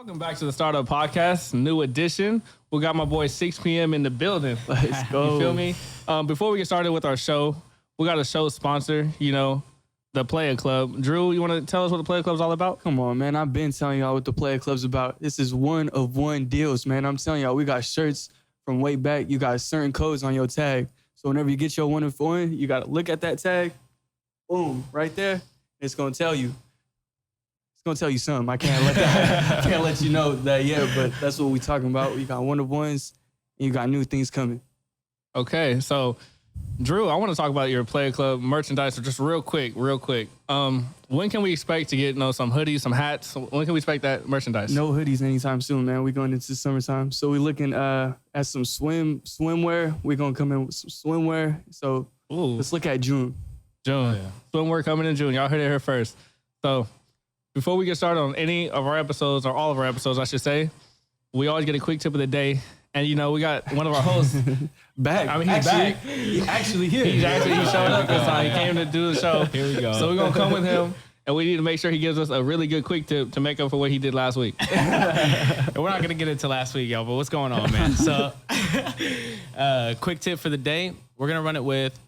Welcome back to the Startup Podcast, new edition. We got my boy 6 p.m. in the building. Let's go. You feel me? Before we get started with our show, we got a show sponsor, the Player Club. Drew, you want to tell us what the Player Club is all about? Come on, man. I've been telling y'all what the Player Club's about. This is one of one deals, man. I'm telling y'all, we got shirts from way back. You got certain codes on your tag. So whenever you get your one of one, you got to look at that tag. Boom, right there. It's going to tell you. It's going to tell you something. I can't let you know that yet, but that's what we talking about. You got one of ones, and you got new things coming. Okay, so Drew, I want to talk about your Player Club merchandise just real quick. When can we expect to get some hoodies, some hats? When can we expect that merchandise? No hoodies anytime soon, man. We're going into summertime. So we're looking at some swimwear. We're going to come in with some swimwear. So let's look at June. June. Yeah. Swimwear coming in June. Y'all heard it here first. So before we get started on any of our episodes, or all of our episodes, I should say, we always get a quick tip of the day. And, we got one of our hosts back. I mean, he's back. He's actually here. He showed up this time. He came to do the show. Here we go. So we're going to come with him, and we need to make sure he gives us a really good quick tip to make up for what he did last week. We're not going to get into last week, y'all, but what's going on, man? So, quick tip for the day. We're going to run it with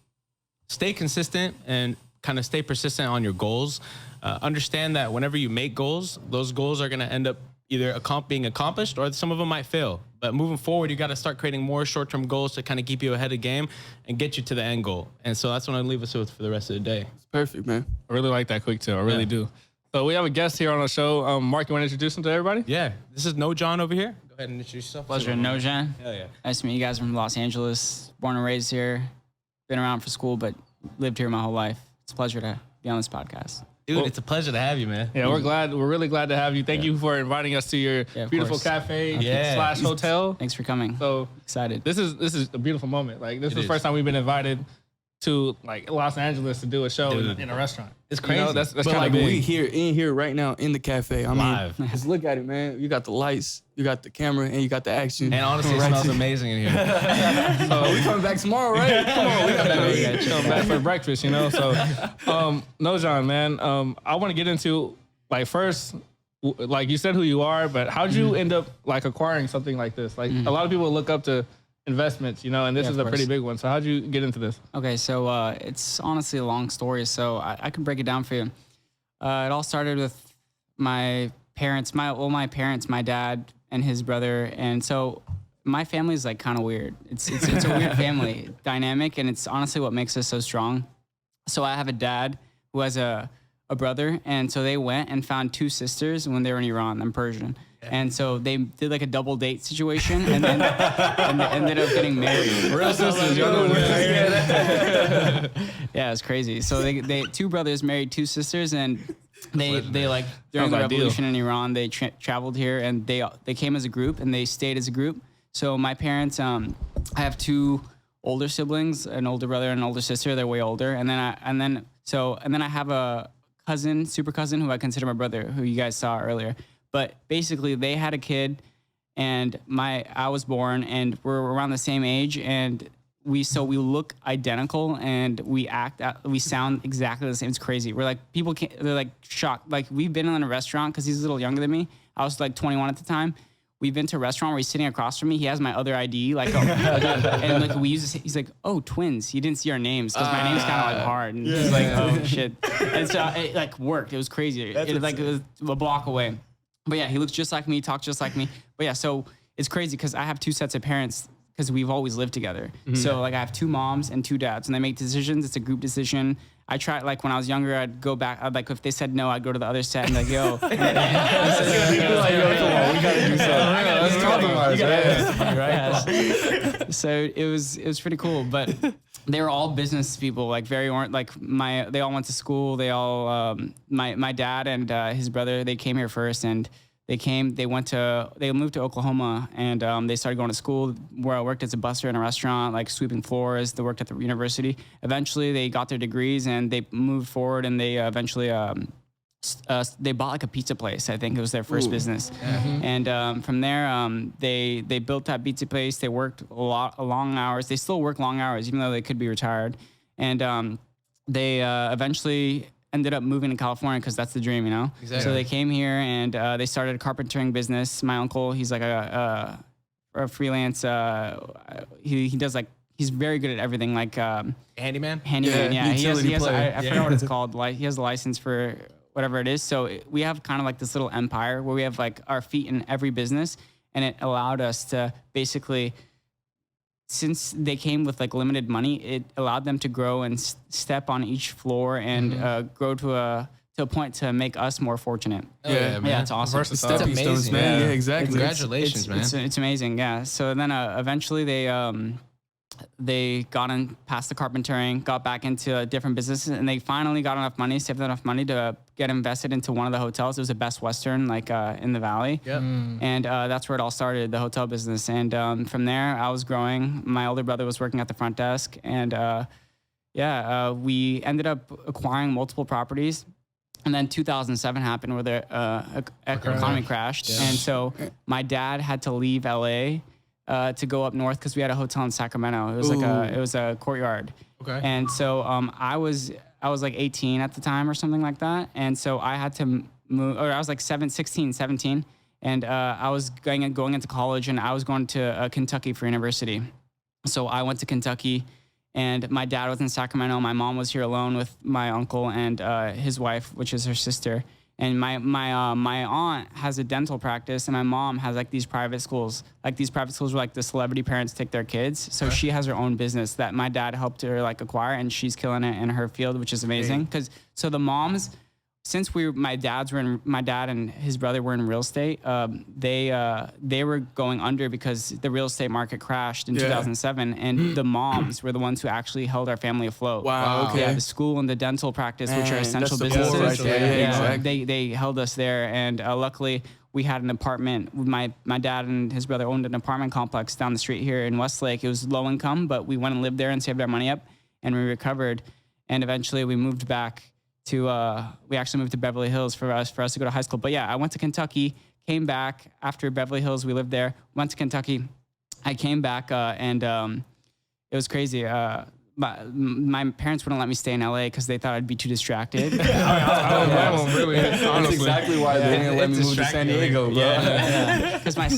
stay consistent and kind of stay persistent on your goals. Understand that whenever you make goals, those goals are going to end up either being accomplished or some of them might fail. But moving forward, you got to start creating more short-term goals to kind of keep you ahead of the game and get you to the end goal. And so that's what I'm going to leave us with for the rest of the day. It's perfect, man. I really like that quick tip. I really do. So we have a guest here on the show. Mark, you want to introduce him to everybody? Yeah. This is Nojan over here. Go ahead and introduce yourself. Pleasure, Nojan. Hell yeah. Nice to meet you guys from Los Angeles. Born and raised here. Been around for school, but lived here my whole life. It's a pleasure to be on this podcast. Dude, it's a pleasure to have you, man. Yeah, we're really glad to have you. Thank you for inviting us to your beautiful cafe / hotel. Thanks for coming. So excited. This is a beautiful moment. Like this is the first time we've been invited to Los Angeles to do a show in a restaurant. It's crazy. That's but kind of big. We here right now in the cafe. I mean, live. Just look at it, man. You got the lights, you got the camera, and you got the action. And honestly, it smells amazing in here. So we coming back tomorrow, right? Come on, we Come back for breakfast, So, Nojan, man, I want to get into first, like you said who you are, but how'd you end up acquiring something like this? A lot of people look up to investments, and this is a pretty big one. So how'd you get into this? Okay, so it's honestly a long story, so I can break it down for you. It all started with my parents, my dad and his brother, and so my family is kind of weird. It's a weird family dynamic, and it's honestly what makes us so strong. So I have a dad who has a brother, and so they went and found two sisters when they were in Iran. I'm Persian. And so they did a double date situation and then and they ended up getting married. Real sisters, y'all know Yeah, it's crazy. So they two brothers married two sisters, and they during the revolution in Iran, they traveled here, and they came as a group and they stayed as a group. So my parents, I have two older siblings, an older brother and an older sister. They're way older, and then I have a cousin, super cousin, who I consider my brother, who you guys saw earlier. But basically, they had a kid, and I was born, and we're around the same age, and we look identical, and we sound exactly the same. It's crazy. We're they're shocked. We've been in a restaurant because he's a little younger than me. I was 21 at the time. We've been to a restaurant where he's sitting across from me. He has my other ID, and we use this. He's like, "Oh, twins." He didn't see our names because my name's kind of hard, and he's like, "Oh shit." And so it worked. It was crazy. It was a block away. But yeah, he looks just like me, talks just like me. But yeah, so it's crazy because I have two sets of parents because we've always lived together. Mm-hmm. So I have two moms and two dads, and they make decisions. It's a group decision. I try when I was younger, I'd go back. If they said no, I'd go to the other set and yo. Come on, we gotta do something. Right? So it was pretty cool, but they were all business people, they all went to school. They all, my dad and his brother, they came here first, and they moved to Oklahoma, and they started going to school where I worked as a busser in a restaurant, sweeping floors. They worked at the university. Eventually, they got their degrees, and they moved forward, and they eventually they bought a pizza place. I think it was their first business. Mm-hmm. And from there, they built that pizza place. They worked long hours. They still work long hours, even though they could be retired. And they eventually ended up moving to California because that's the dream, you know? Exactly. So they came here and they started a carpentering business. My uncle, he's like a freelance, he does like, he's very good at everything, like Handyman? handyman. Yeah, Yeah, he has utility player. I forgot what it's called. Like he has a license for whatever it is. So we have kind of like this little empire where we have like our feet in every business, and it allowed us to basically, since they came with like limited money, it allowed them to grow and step on each floor and grow to a point to make us more fortunate. Yeah, man. Yeah, it's awesome. Versatile. That's Stepping stones, amazing. man. Yeah. Yeah, exactly. Congratulations, man. It's amazing, yeah. So then eventually they got in past the carpentering, got back into different businesses, and they finally got enough money, saved enough money to get invested into one of the hotels. It was a Best Western, like in the Valley. Yep. And that's where it all started, the hotel business. And from there, I was growing. My older brother was working at the front desk. And we ended up acquiring multiple properties. And then 2007 happened where the economy crashed. Yeah. And so my dad had to leave LA to go up north because we had a hotel in Sacramento. It was it was a courtyard. Okay. And so I was like 18 at the time or something like that. And so I had to move, or I was like 16, 17. And I was going into college, and I was going to Kentucky for university. So I went to Kentucky, and my dad was in Sacramento. My mom was here alone with my uncle and his wife, which is her sister. And my aunt has a dental practice, and my mom has like these private schools. Like these private schools where like the celebrity parents take their kids. So she has her own business that my dad helped her like acquire, and she's killing it in her field, which is amazing. So the moms, since my dad and his brother were in real estate, they were going under because the real estate market crashed in 2007, and the moms were the ones who actually held our family afloat. Wow. Okay. Yeah, the school and the dental practice, which are Man, essential that's the businesses. core right there. Yeah, exactly. They held us there, and luckily we had an apartment. My dad and his brother owned an apartment complex down the street here in Westlake. It was low income, but we went and lived there and saved our money up, and we recovered, and eventually we moved back to we actually moved to Beverly Hills for us to go to high school. But yeah, I went to Kentucky, came back after Beverly Hills. We lived there, went to Kentucky. I came back and it was crazy. My parents wouldn't let me stay in LA because they thought I'd be too distracted. I don't blame them, really. That's Honestly. exactly why they didn't let me move to San Diego, bro. Because my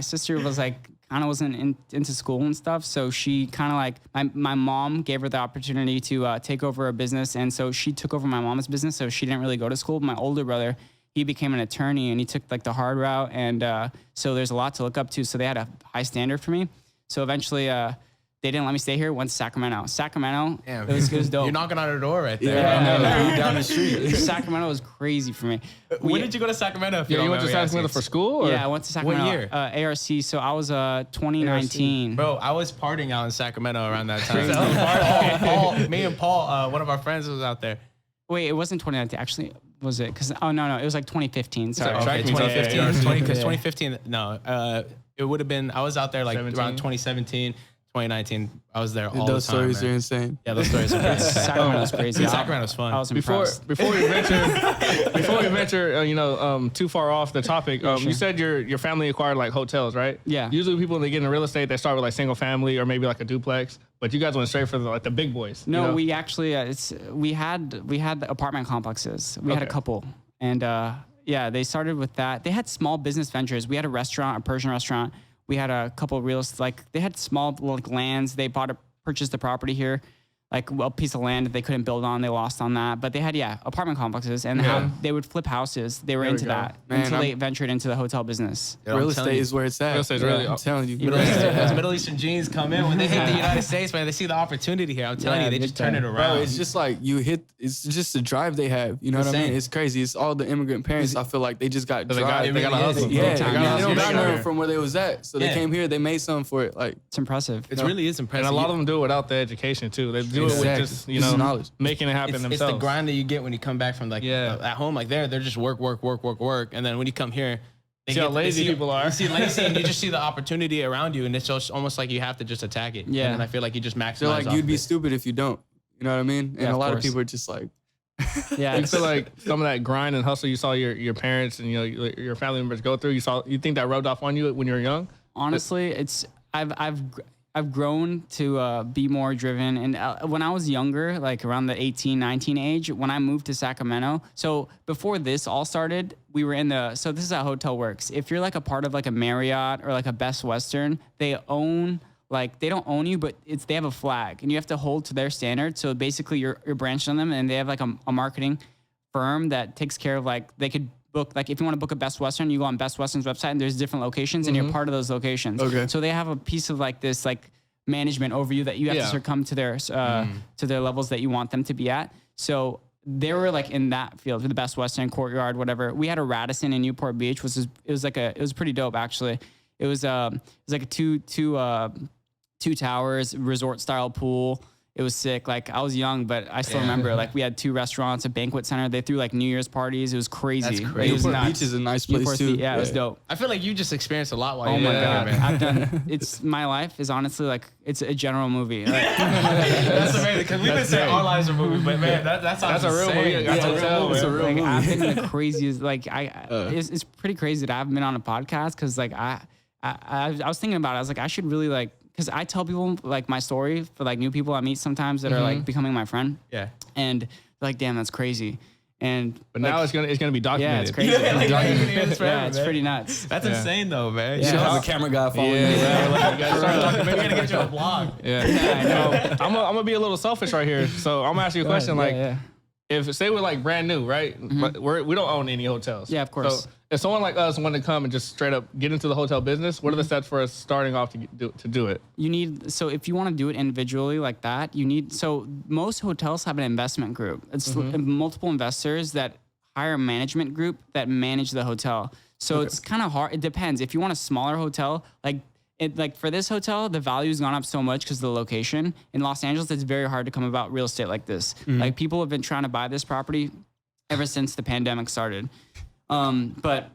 sister was like kind of wasn't into school and stuff, so she kind of like my mom gave her the opportunity to take over a business, and so she took over my mom's business, so she didn't really go to school. My older brother, he became an attorney, and he took like the hard route, and so there's a lot to look up to, so they had a high standard for me. So eventually they didn't let me stay here. Went to Sacramento. Damn. It was dope. You're knocking on her door right there. Yeah, I know. Yeah. You down the street. Sacramento was crazy for me. When did you go to Sacramento? If Yeah, you went to Sacramento for school? Or? Yeah, I went to Sacramento. year? ARC. So I was 2019. Bro, I was partying out in Sacramento around that time. Me and Paul, one of our friends was out there. Wait, it wasn't 2019. Actually, was it? Because no, it was like 2015. Sorry. Okay. Okay, Track meets out there. 2015. Because 2015, no, it would have been. I was out there like 17? around 2017, 2019 I was there all Those the time. stories are man. insane. Yeah, those stories are crazy. Sacramento's crazy. Sacramento's fun. I was Before impressed. before we venture, too far off the topic, you said your family acquired like hotels, right? Yeah. Usually people when they get into real estate, they start with like single family or maybe like a duplex, but you guys went straight for the big boys. No, you know? we actually we had the apartment complexes. We had a Okay. couple, and yeah, they started with that. They had small business ventures. We had a restaurant, a Persian restaurant. We had a couple of real estate, like they had small like lands. They purchased a property here, like a piece of land that they couldn't build on. They lost on that, but they had apartment complexes, and they would flip houses. They were There we into go. that Man, until they I'm- ventured into the hotel business. Yo, I'm Real telling estate you. is where it's at. Real estate's really- I'm telling you. Middle Eastern, those Middle Eastern genes come in when they hit the United States, man. They see the opportunity here. I'm telling Yeah, you, they big just turn time. it Bro, around. it's just like it's just the drive they have. You know what I Insane. mean? It's crazy. It's all the immigrant parents. I feel like they just got So they got drive. they got a really is. hustle. Yeah, They got a they hustle. don't got Big nothing here. from where they was at. So they Yeah. came here, they made something for it. Like, It's impressive. It really is impressive. And a lot of them do it without the education too. They do it with Exactly. just Just knowledge. making it happen it's themselves. the grind that you get when you come back from like at home, like they're just work, and then when you come here, they See how they lazy people are. You see lazy, and you just see the opportunity around you, and it's just almost like you have to just attack it. Yeah. and I feel like you just maximize. they're like, off you'd be it. stupid if you don't. You know what I mean? And Yeah, a of lot of course. people are just like, Yeah, You feel like some of that grind and hustle you saw your parents and your family members go through. You think that rubbed off on you when you were young? honestly, I've grown to be more driven. And when I was younger, like around the 18, 19 age, when I moved to Sacramento, so before this all started, we were so this is how hotel works. If you're like a part of like a Marriott or like a Best Western, they don't own you, but they have a flag and you have to hold to their standards. So basically you're branched on them, and they have like a marketing firm that takes care of, like, they could book, like if you want to book a Best Western, you go on Best Western's website and there's different locations and you're part of those locations. Okay. So they have a piece of like this like management over you that you have to succumb to their levels that you want them to be at. So they were like in that field with the Best Western, Courtyard, whatever. We had a Radisson in Newport Beach, which it was pretty dope actually. It was like a two towers, resort style pool. It was sick. Like I was young, but I still remember. Like we had 2 restaurants, a banquet center. They threw like New Year's parties. It was crazy. That's crazy. It was Newport Beach is a nice place too. Yeah, it was dope. I feel like you just experienced a lot while Oh you were my there, god, man. I've done. My life is honestly like it's a general movie. Like, That's amazing, because we've been saying our lives are movies, but man, that's a real movie. It's a real like movie. I've been in the craziest. Like it's pretty crazy that I haven't been on a podcast because like I was thinking about it. I was like I should really like. Because I tell people like my story for like new people I meet sometimes that are like becoming my friend. Yeah. And they're like, damn, that's crazy. But like, now it's gonna be documented. yeah, it's crazy. Yeah, it's pretty nuts. That's insane though, man. You should have a camera guy following you. Yeah, you gotta start documenting. We gotta get you a blog. Yeah. I know. I'm gonna be a little selfish right here. So I'm gonna ask you a question. If say we're like brand new, right? But we don't own any hotels. Yeah, of course. So if someone like us wanted to come and just straight up get into the hotel business, what are the steps for us starting off to do it? You need, so if you want to do it individually like that, so most hotels have an investment group. It's multiple investors that hire a management group that manage the hotel. So it's kind of hard. It depends. If you want a smaller hotel, like for this hotel, the value's gone up so much because of the location. In Los Angeles, it's very hard to come about real estate like this. Like people have been trying to buy this property ever since the pandemic started. But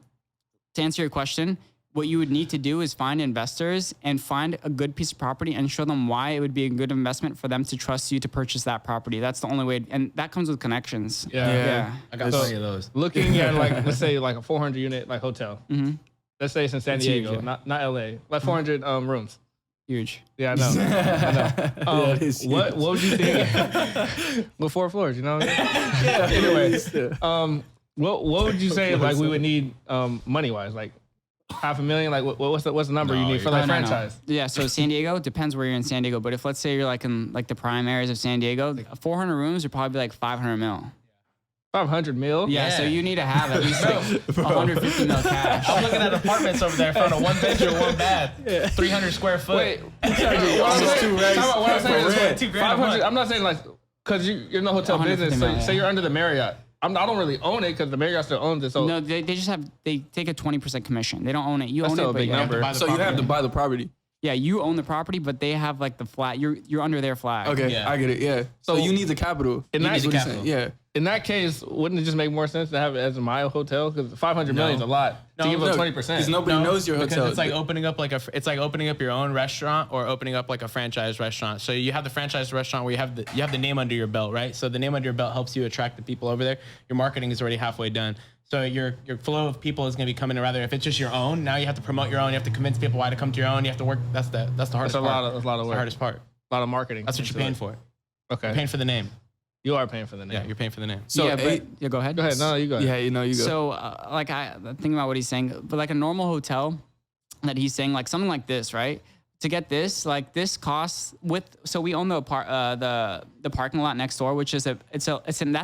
to answer your question, what you would need to do is find investors and find a good piece of property and show them why it would be a good investment for them to trust you to purchase that property. That's the only way. And that comes with connections. Yeah. I got plenty of those. Looking at like, let's say like a 400 unit like hotel. Let's say it's in San Diego, huge, yeah. not LA. Like 400 rooms. Huge. Yeah, I know. That is huge. What would you think? With 4 floors, you know? Yeah. Anyway, what would you say like we would need money wise? Like $500,000? Like what's the number you need for like franchise? Yeah, so San Diego depends where you're in San Diego, but if let's say you're like in like the prime areas of San Diego, 400 rooms would probably be like 500 mil. 500 mil? Yeah, so you need to have at least like 150 mil cash. I'm looking at apartments over there for a 1 bedroom, 1 bath, 300 square foot. Wait, what I'm saying is $2,000 500. I'm not saying like because you're in the hotel business. So, mil, say you're under the Marriott. I don't really own it because the Marriott still owns it. So No, they take a 20% commission. They don't own it. You That's own still it, a but big you have number. to buy the So you property. have to buy the property. Yeah, you own the property, but they have like the flag. You're under their flag. Okay, Yeah. I get it. Yeah. So you need the capital. in that, That's what he's saying. Yeah. in that case, wouldn't it just make more sense to have it as a Mile hotel? Because 500 million is a lot to give up 20%. Because nobody knows your because hotel. it's like opening up it's like opening up your own restaurant or opening up like a franchise restaurant. So you have the franchise restaurant where you have the name under your belt, right? So the name under your belt helps you attract the people over there. Your marketing is already halfway done. So your flow of people is going to be coming. Rather, if it's just your own, now you have to promote your own. You have to convince people why to come to your own. You have to work. That's the hardest part. That's a lot of That's work. the hardest part. A lot of marketing. That's what you're paying for. Okay. You're paying for the name. You are paying for the name. Yeah, you're paying for the name. So yeah, but go ahead. Go ahead. No, you go ahead. yeah, you go. So, like, I think about what he's saying, but like a normal hotel that he's saying, like something like this, right? To get this, like this costs so we own the parking lot next door, which is that's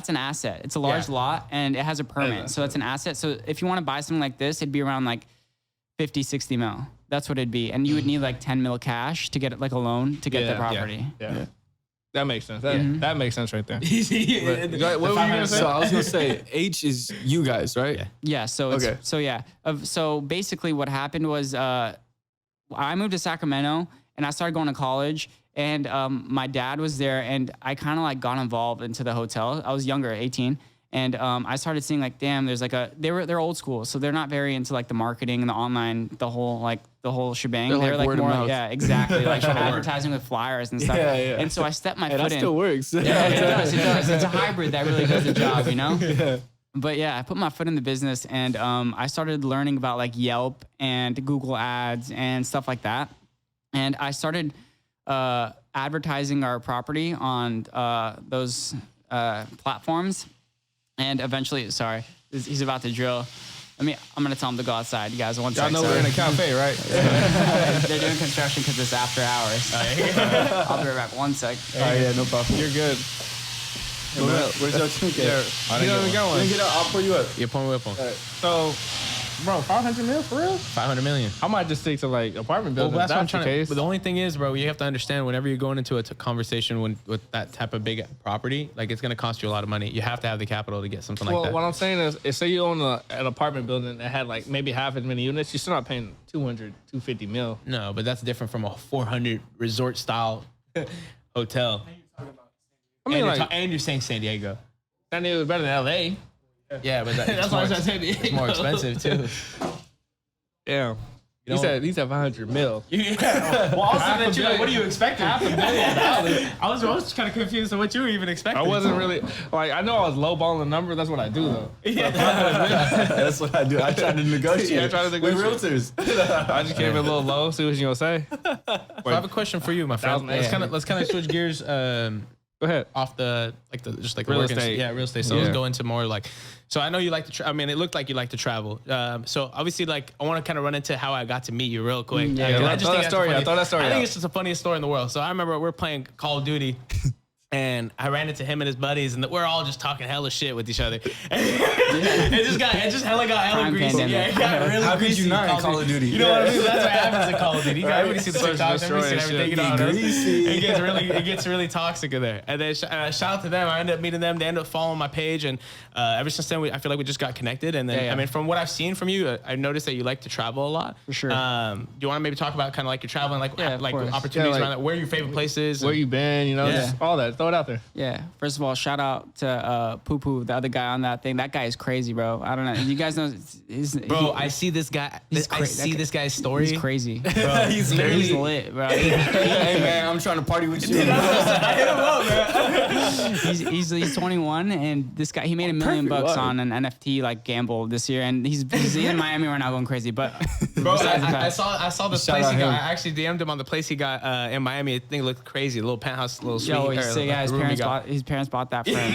an asset. It's a large lot and it has a permit, so it's an asset. So if you want to buy something like this, it'd be around like 50, 60 mil. That's what it'd be, and you would need like 10 mil cash to get like a loan to get the property. Yeah. That makes sense. That makes sense right there. What What were you gonna say? So I was gonna say H is you guys, right? Yeah. Yeah. So it's, Okay. so yeah. So basically, what happened was I moved to Sacramento and I started going to college. And my dad was there, and I kind of like got involved into the hotel. I was younger, 18, and I started seeing like, damn, there's like they're old school, so they're not very into like the marketing and the online, the whole shebang. They're like word of more, mouth. yeah, exactly, like advertising with flyers and stuff. Yeah, yeah. And so I stepped my Hey, foot that in. still works. Yeah, it does. It does. It's a hybrid that really does the job, you know? Yeah. But yeah, I put my foot in the business and I started learning about like Yelp and Google Ads and stuff like that. And I started advertising our property on those platforms. And eventually, sorry, he's about to drill. I'm gonna tell him to go outside. You guys, one Y'all second. know we're in a cafe, right? They're doing construction because it's after hours. I'll be right back. 1 sec. No problem. You're good. Where's your trinket? You know where we're going. Get up. I'll pour you up. Yeah, pour me up on. So, bro, 500 mil for real? 500 million. I might just stick to like apartment Well, buildings. that's what I'm That's the trying to. case. But the only thing is, bro, you have to understand whenever you're going into a conversation with that type of big property, like it's gonna cost you a lot of money. You have to have the capital to get something like that. What I'm saying is, if say you own an apartment building that had like maybe half as many units, you're still not paying 250 mil. No, but that's different from a 400 resort style hotel. I mean, And you're saying San Diego. San Diego is better than LA. Yeah, but That's why I said San Diego. it's more expensive too. Yeah. You He said 500 mil. Well, also that you like, what are you expecting? $500 million. I was kind of confused on what you were even expecting. I wasn't really like I know I was lowballing the number. That's what I do though. That's what I do. I try to negotiate. Yeah, I try to negotiate. With realtors. I just came in a little low. See what you gonna say. So I have a question for you, my friend. 1,000. Let's kind of switch gears. Go ahead. Off the Real work estate. real estate. So Yeah. let's go into more like. So I know you like to. I mean, it looked like you like to travel. So obviously, like I want to kind of run into how I got to meet you real quick. Yeah, 'Cause yeah, I just throw think that that's story the out, throw that story I think out. it's just the funniest story in the world. So I remember we're playing Call of Duty. And I ran into him and his buddies, and we're all just talking hella shit with each other. It just got hella Prime greasy. pandemic. Yeah, it got really How could greasy. you not in Call of Duty? You know what I mean? That's what happens in Call of Duty. You Right. everybody see the Search TikToks, everybody see destroy everything. You know shit. how it is. Greasy. It gets really toxic in there. And then shout out to them. I ended up meeting them. They ended up following my page, and ever since then, I feel like we just got connected. And then, Yeah. I mean, from what I've seen from you, I noticed that you like to travel a lot. For sure. Do you want to maybe talk about kind of like your traveling, like Yeah, of course. opportunities Yeah, like, around that? Where are your favorite places? Where you been? You know, Yeah. just all that. Throw it out there. Yeah. First of all, shout out to Poo Poo, the other guy on that thing. That guy is crazy, bro. I don't know. You guys know, Bro, I see this guy. I see this guy's story. He's crazy. Bro, He's lit, bro. Hey man, I'm trying to party with you. He's 21, and this guy, he made $1 million Perfect. on an NFT like gamble this year, and he's in Miami right now going crazy. But Bro, besides I that, saw the Shout place out he got. him. I actually DM'd him on the place he got in Miami. I think it looked crazy. A little penthouse, little suite. Yo, or he's sick. Yeah, room he got. his parents bought that for him.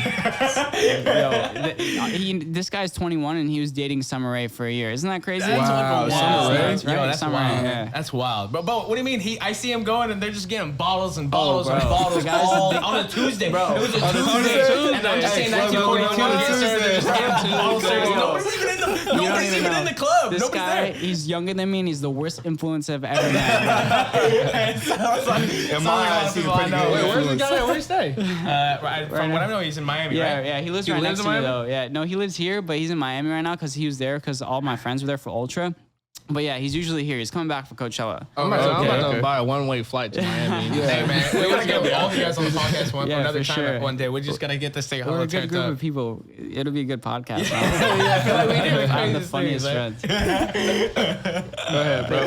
This guy's 21 and he was dating Summer Rae for a year. Isn't that crazy? Wow, Yeah, Summer Rae? that's right. Yo, that's Summer wild. Rae, yeah. That's wild. But what do you mean? I see him going and they're just getting bottles and bottles and bro. bottles The guy's all a big- on a Tuesday. Bro, It was a on a Tuesday. Tuesday. And I'm just saying Hey, 1942. on a Yes, sir. They're just getting bottles. Tuesday. Nobody's even in the. You don't Nobody's even know. in the club. This Nobody's guy, there. he's younger than me and he's the worst influence I've ever met. In my eyes, he's pretty good. Wait, where's the guy? Where he stay? From what I know, he's in Miami, Yeah, right? yeah, he lives He right lives next to in me Miami? though. Yeah, no, he lives here, but he's in Miami right now because he was there because all my friends were there for Ultra. But yeah, he's usually here. He's coming back for Coachella. I'm about Okay. to buy a one-way flight to Miami. Hey man, we gotta get all you guys on the podcast Yeah, another for time sure. one day. We just gotta get this thing We're all a good turned group up. of people. It'll be a good podcast. I feel like we do the I'm the craziest funniest things, friends. Go ahead, bro.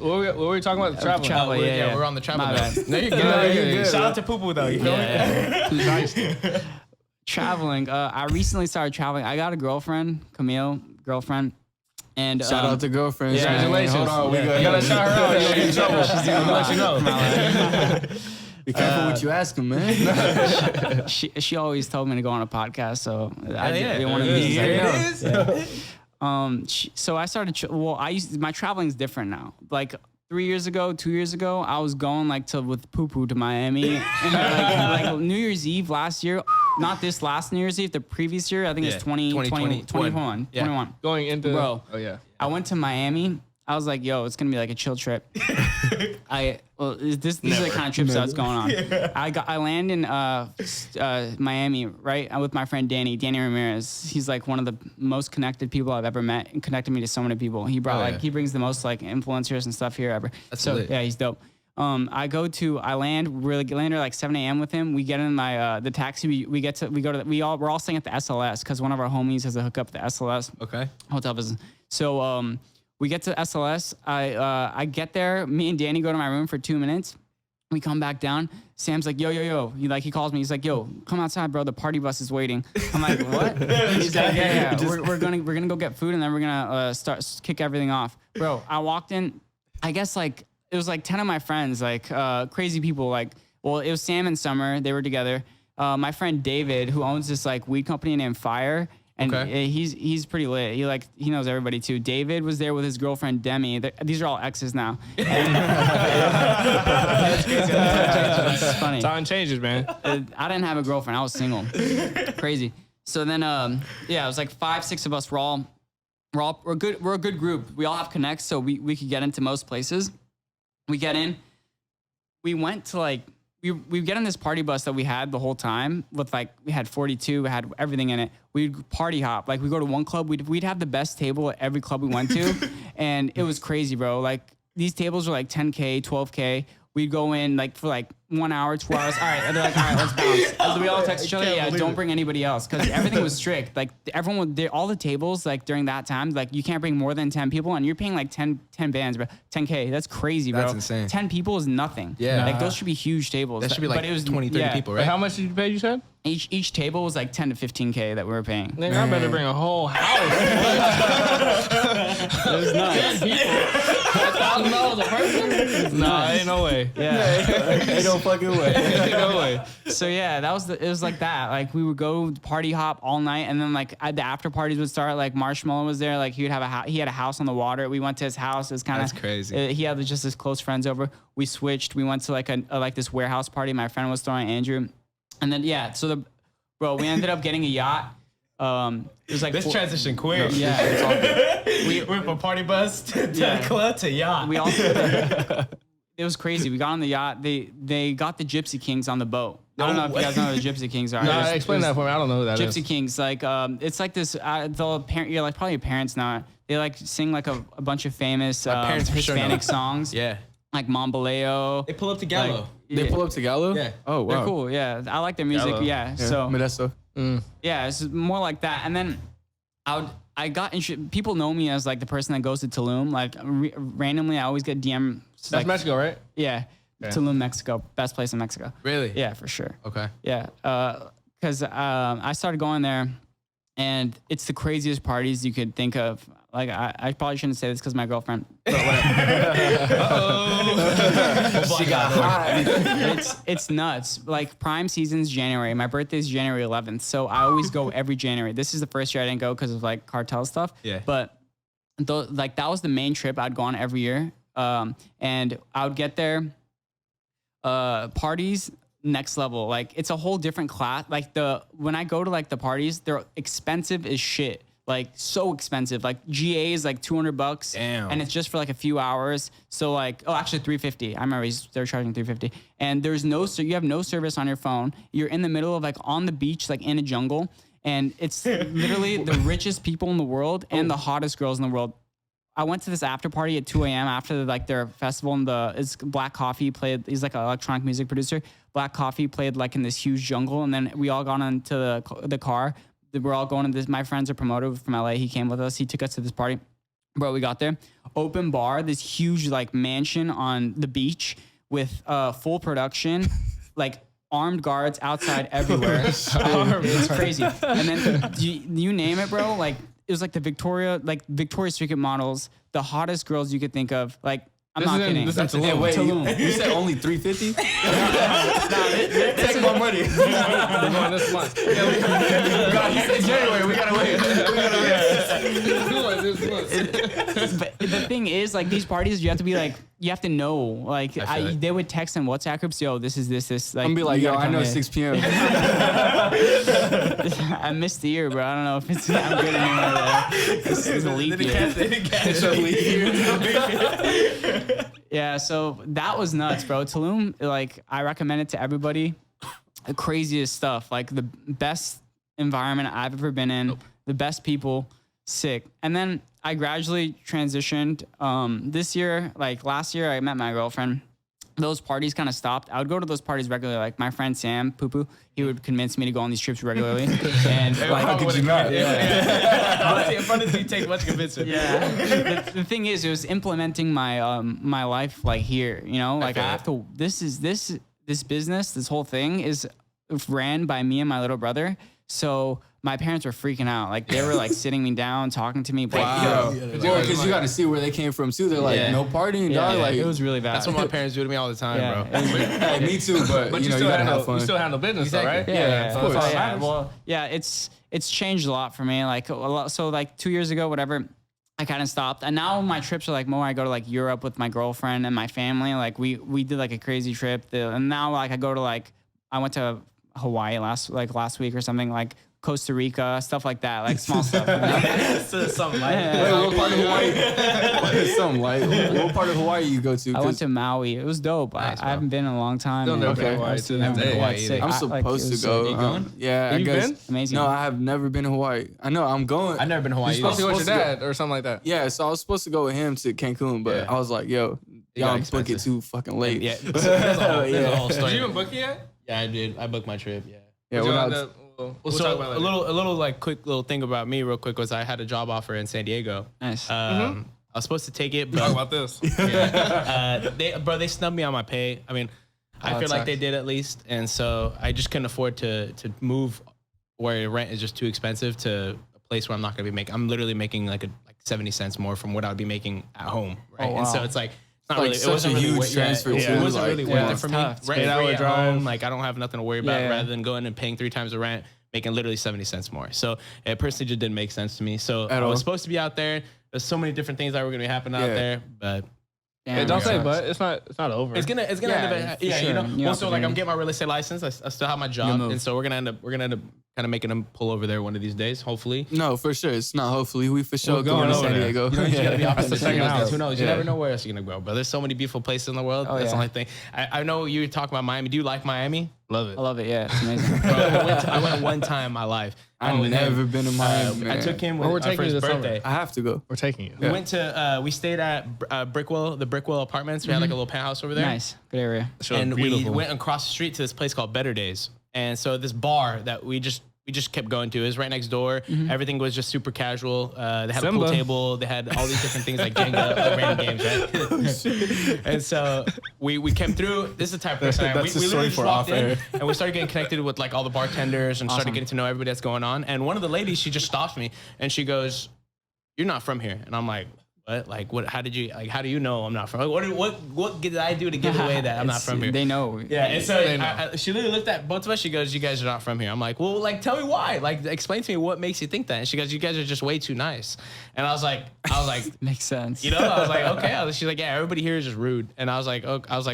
what were we talking about? The travel. travel. Oh, yeah. we're on the travel My now. bad. No, you're good. No, You're you're good. good. Shout out to Poo Poo though. You feel me? Traveling. I recently started traveling. I got a girlfriend, Camille, girlfriend. And Shout out to girlfriends. Yeah, Congratulations. Hold on, we You gotta shout her out. You'll get in trouble. She's gonna let you know. Be careful what you ask him, man. she always told me to go on a podcast, so I yeah. didn't want to Here be it is. So I started. My traveling is different now. Like 2 years ago, I was going like with Poo Poo to Miami, and like New Year's Eve last year. Not this last New Year's Eve, the previous year. I think it's 2021. Yeah. 21. Going into. Bro. Oh yeah. I went to Miami. I was like, yo, it's gonna be like a chill trip. These are the kind of trips I was going on. I land in Miami, right, with my friend Danny Ramirez. He's like one of the most connected people I've ever met, and connected me to so many people. He brought he brings the most like influencers and stuff here ever. That's so lit. yeah, he's dope. I land. We're landed like 7 a.m. with him. We get in the taxi. We're all staying at the SLS because one of our homies has a hookup at the SLS Okay. hotel business. So we get to SLS. I get there. Me and Danny go to my room for 2 minutes. We come back down. Sam's like, yo. He calls me. He's like, yo, come outside, bro. The party bus is waiting. I'm like, what? He's like, yeah. We're gonna go get food and then we're gonna kick everything off, bro. I walked in. I guess like it was like 10 of my friends, like crazy people. Like, well, it was Sam and Summer. They were together. My friend David, who owns this like weed company named Fire. And he's pretty lit. He knows everybody too. David was there with his girlfriend Demi. These are all exes now. That's crazy. That's funny. Time changes, man. I didn't have a girlfriend. I was single. Crazy. So then, it was like 5-6 of us. We're good. We're a good group. We all have connects, so we could get into most places. We get in. We went to like. We get on this party bus that we had the whole time with like, we had 42, we had everything in it. We'd party hop. Like we go to one club, we'd have the best table at every club we went to. And it was crazy, bro. Like these tables were like 10K, 12K. We'd go in like for like 1 hour, 2 hours. All right. And they're like, all right, let's bounce. And we all text each other. Yeah, don't bring anybody else. Cause everything was strict. Like everyone would, all the tables, like during that time, like you can't bring more than 10 people and you're paying like 10 bands, bro. 10K. That's crazy, bro. That's insane. 10 people is nothing. Yeah. Like those should be huge tables. That should be like but it was 20, 30 people, right? How much did you pay, you said? Each table was like 10 to 15K that we were paying. Nigga, I better bring a whole house. It was nuts. $1,000 a person? Nah, ain't no way. Yeah. Ain't no fucking way. Ain't no way. So yeah, it was like that. Like we would go party hop all night, and then like the after parties would start. Like Marshmallow was there. Like he had a house on the water. We went to his house. It was kind of That's crazy. He had just his close friends over. We switched. We went to like like this warehouse party. My friend was throwing, Andrew, and then we ended up getting a yacht. It was like This transition quick. Yeah, it's all good. We went from party bus to club to yacht. We also it was crazy. We got on the yacht. They got the Gypsy Kings on the boat. I don't know if you guys know who the Gypsy Kings are. No, explain that for me. I don't know who that is. Gypsy Kings, like it's like this. You're like probably your parents now. They like sing like a bunch of famous parents for sure Hispanic know. songs. Yeah. Like Mambaleo. They pull up to Gallo. Like, They pull up to Gallo? Yeah. Oh, wow. They're cool. Yeah, I like their music. Gallo. Yeah. Yeah, So Modesto. yeah, it's more like that. And then people know me as like the person that goes to Tulum. Like randomly, I always get DM. That's like, Mexico, right? Yeah. Okay. Tulum, Mexico. Best place in Mexico. Really? Yeah, for sure. Okay. Yeah. Because I started going there, and it's the craziest parties you could think of. Like, I probably shouldn't say this because my girlfriend. But She got hot. it's nuts. Like, prime season's January. My birthday's January 11th. So I always go every January. This is the first year I didn't go because of, like, cartel stuff. Yeah. But, like, that was the main trip I'd go on every year. And I would get there. Parties next level. Like it's a whole different class. Like when I go to like the parties, they're expensive as shit. Like so expensive. Like GA is like $200. Damn. And it's just for like a few hours. So like, actually $350. I remember they're charging $350. And you have no service on your phone. You're in the middle of like on the beach, like in a jungle. And it's literally the richest people in the world and the hottest girls in the world. I went to this after party at 2 a.m. after like their festival, and it's Black Coffee played. He's like an electronic music producer. Black Coffee played like in this huge jungle, and then we all got onto the car. We're all going to this. My friend's a promoter from LA. He came with us. He took us to this party. Bro, we got there. Open bar, this huge like mansion on the beach with full production, like armed guards outside everywhere. It's crazy. And then you name it, bro. Like it was like the Victoria's Secret models, the hottest girls you could think of. Like I'm not kidding. This is Tulum. Wait, Tulum. you said only $350? Take more money. We're going this month. God, you said January. We gotta wait. But the thing is, like these parties, you have to be like, you have to know. Like they would text in WhatsApp groups, yo, this is this. Like, I'm gonna be like, you yo, gotta I come know in. 6 p.m. I missed the year, bro. I don't know if I'm good anymore. Though. This is a leap year. It's a leap year. Yeah, so that was nuts, bro. Tulum, like I recommend it to everybody. The craziest stuff, like the best environment I've ever been in, the best people, sick. And then I gradually transitioned. This year, like last year, I met my girlfriend. Those parties kind of stopped. I would go to those parties regularly. Like my friend Sam Poo, he would convince me to go on these trips regularly. And like, How could you not? Honestly, in front of you take much convincing. yeah. The thing is, it was implementing my my life like here. You know, like I have to. This business, this whole thing is ran by me and my little brother. So my parents were freaking out. Like they were like sitting me down, talking to me. Like, Well, because you got to see where they came from too. They're like, no partying, dog. Like it was really bad. That's what my parents do to me all the time, bro. hey, me too. But you know, you still gotta have fun. You still handle business, though, right? Yeah, So that's all that yeah. matters. Well, yeah, it's changed a lot for me. Like a lot, so like 2 years ago, whatever, I kind of stopped. And now my trips are like more. I go to like Europe with my girlfriend and my family. Like we did like a crazy trip. And now like I go to like I went to Hawaii last week or something, like Costa Rica, stuff like that, like small stuff. Something like Wait, what part of Hawaii? Something like what part of Hawaii you go to? I went to Maui. It was dope. Nice, I haven't been in a long time. Still never Okay. been to Hawaii, too. Never been to Hawaii sick. I'm Like, supposed it was to go. sick. You going? Yeah, I You guess. been? Amazing. No, I have never been to Hawaii. I know I'm going. I've never been to Hawaii. You're supposed to go with your supposed to dad or something like that. Yeah, so I was supposed to go with him to Cancun, but Yeah. I was like, yo, It got y'all book it expensive. too fucking late. Yeah, there's a whole story. Did you even book it yet? Yeah, I did. I booked my trip. Yeah. Yeah, We'll we're not. talk So about it a later. little like quick little thing about me real quick was I had a job offer in San Diego. Nice. I was supposed to take it, Talk but about this. they snubbed me on my pay. I mean, I Oh, feel that like they sucks. did at least, and so I just couldn't afford to move where rent is just too expensive to a place where I'm not gonna be making. I'm literally making like 70 cents more from what I would be making at home, right? Oh, And so wow. it's like. It's not Like really, such it wasn't a really huge worth- transfer, yeah, too, It wasn't like, really yeah. worth it for It's me. tough. It's Rent free 8-hour at drive. home, like I don't have nothing to worry about Yeah. rather than going and paying 3 times the rent, making literally 70 cents more. So it personally just didn't make sense to me. So At I all. was supposed to be out there. There's so many different things that were gonna be happening out Yeah. there, but Damn, Hey, don't that say sucks. but. It's not over. it's gonna Yeah, end up for you sure. know. New Well, so like I'm opportunity. getting my real estate license. I still have my job, and so we're gonna end up kind of making them pull over there one of these days, hopefully. No, for sure. It's not. Hopefully, we for sure We're going going to over San there. Diego. You gotta be Yeah. optimistic. second house. Who knows? You Yeah. never know where else you're gonna go, but there's so many beautiful places in the world. Oh, That's the yeah. only thing. I know you were talking about Miami. Do you like Miami? Love it. I love it. Yeah, it's amazing. Bro, I went one time in my life. I I've went with never him. been to Miami. I man. took him Well, we're with, taking for you his this summer. birthday. I have to go. We're taking you. We went to we stayed at the Brickwell Apartments. We had like a little penthouse over there. Nice. Good area. And beautiful. we went across the street to this place called Better Days. And so this bar that we just kept going to. It was right next door. Everything was just super casual. They had a pool Simba. table. They had all these different things like Jenga, random games, right? And so we came through. This is the type of person I am. That's a We story literally just for walked off in air. and we started getting connected with like all the bartenders and started Awesome. getting to know everybody that's going on. And one of the ladies, she just stops me and she goes, "You're not from here." And I'm like, "What? Like what? How do you know I'm not from? What did I do to give away that I'm not from here?" They know. Yeah, and so They know. she literally looked at both of us. She goes, "You guys are not from here." I'm like, "Well, like, tell me why. Like, explain to me what makes you think that." And she goes, "You guys are just way too nice." And I was like, Makes sense. you know, I was like, okay. She's like, "Yeah, everybody here is just rude." And I was like,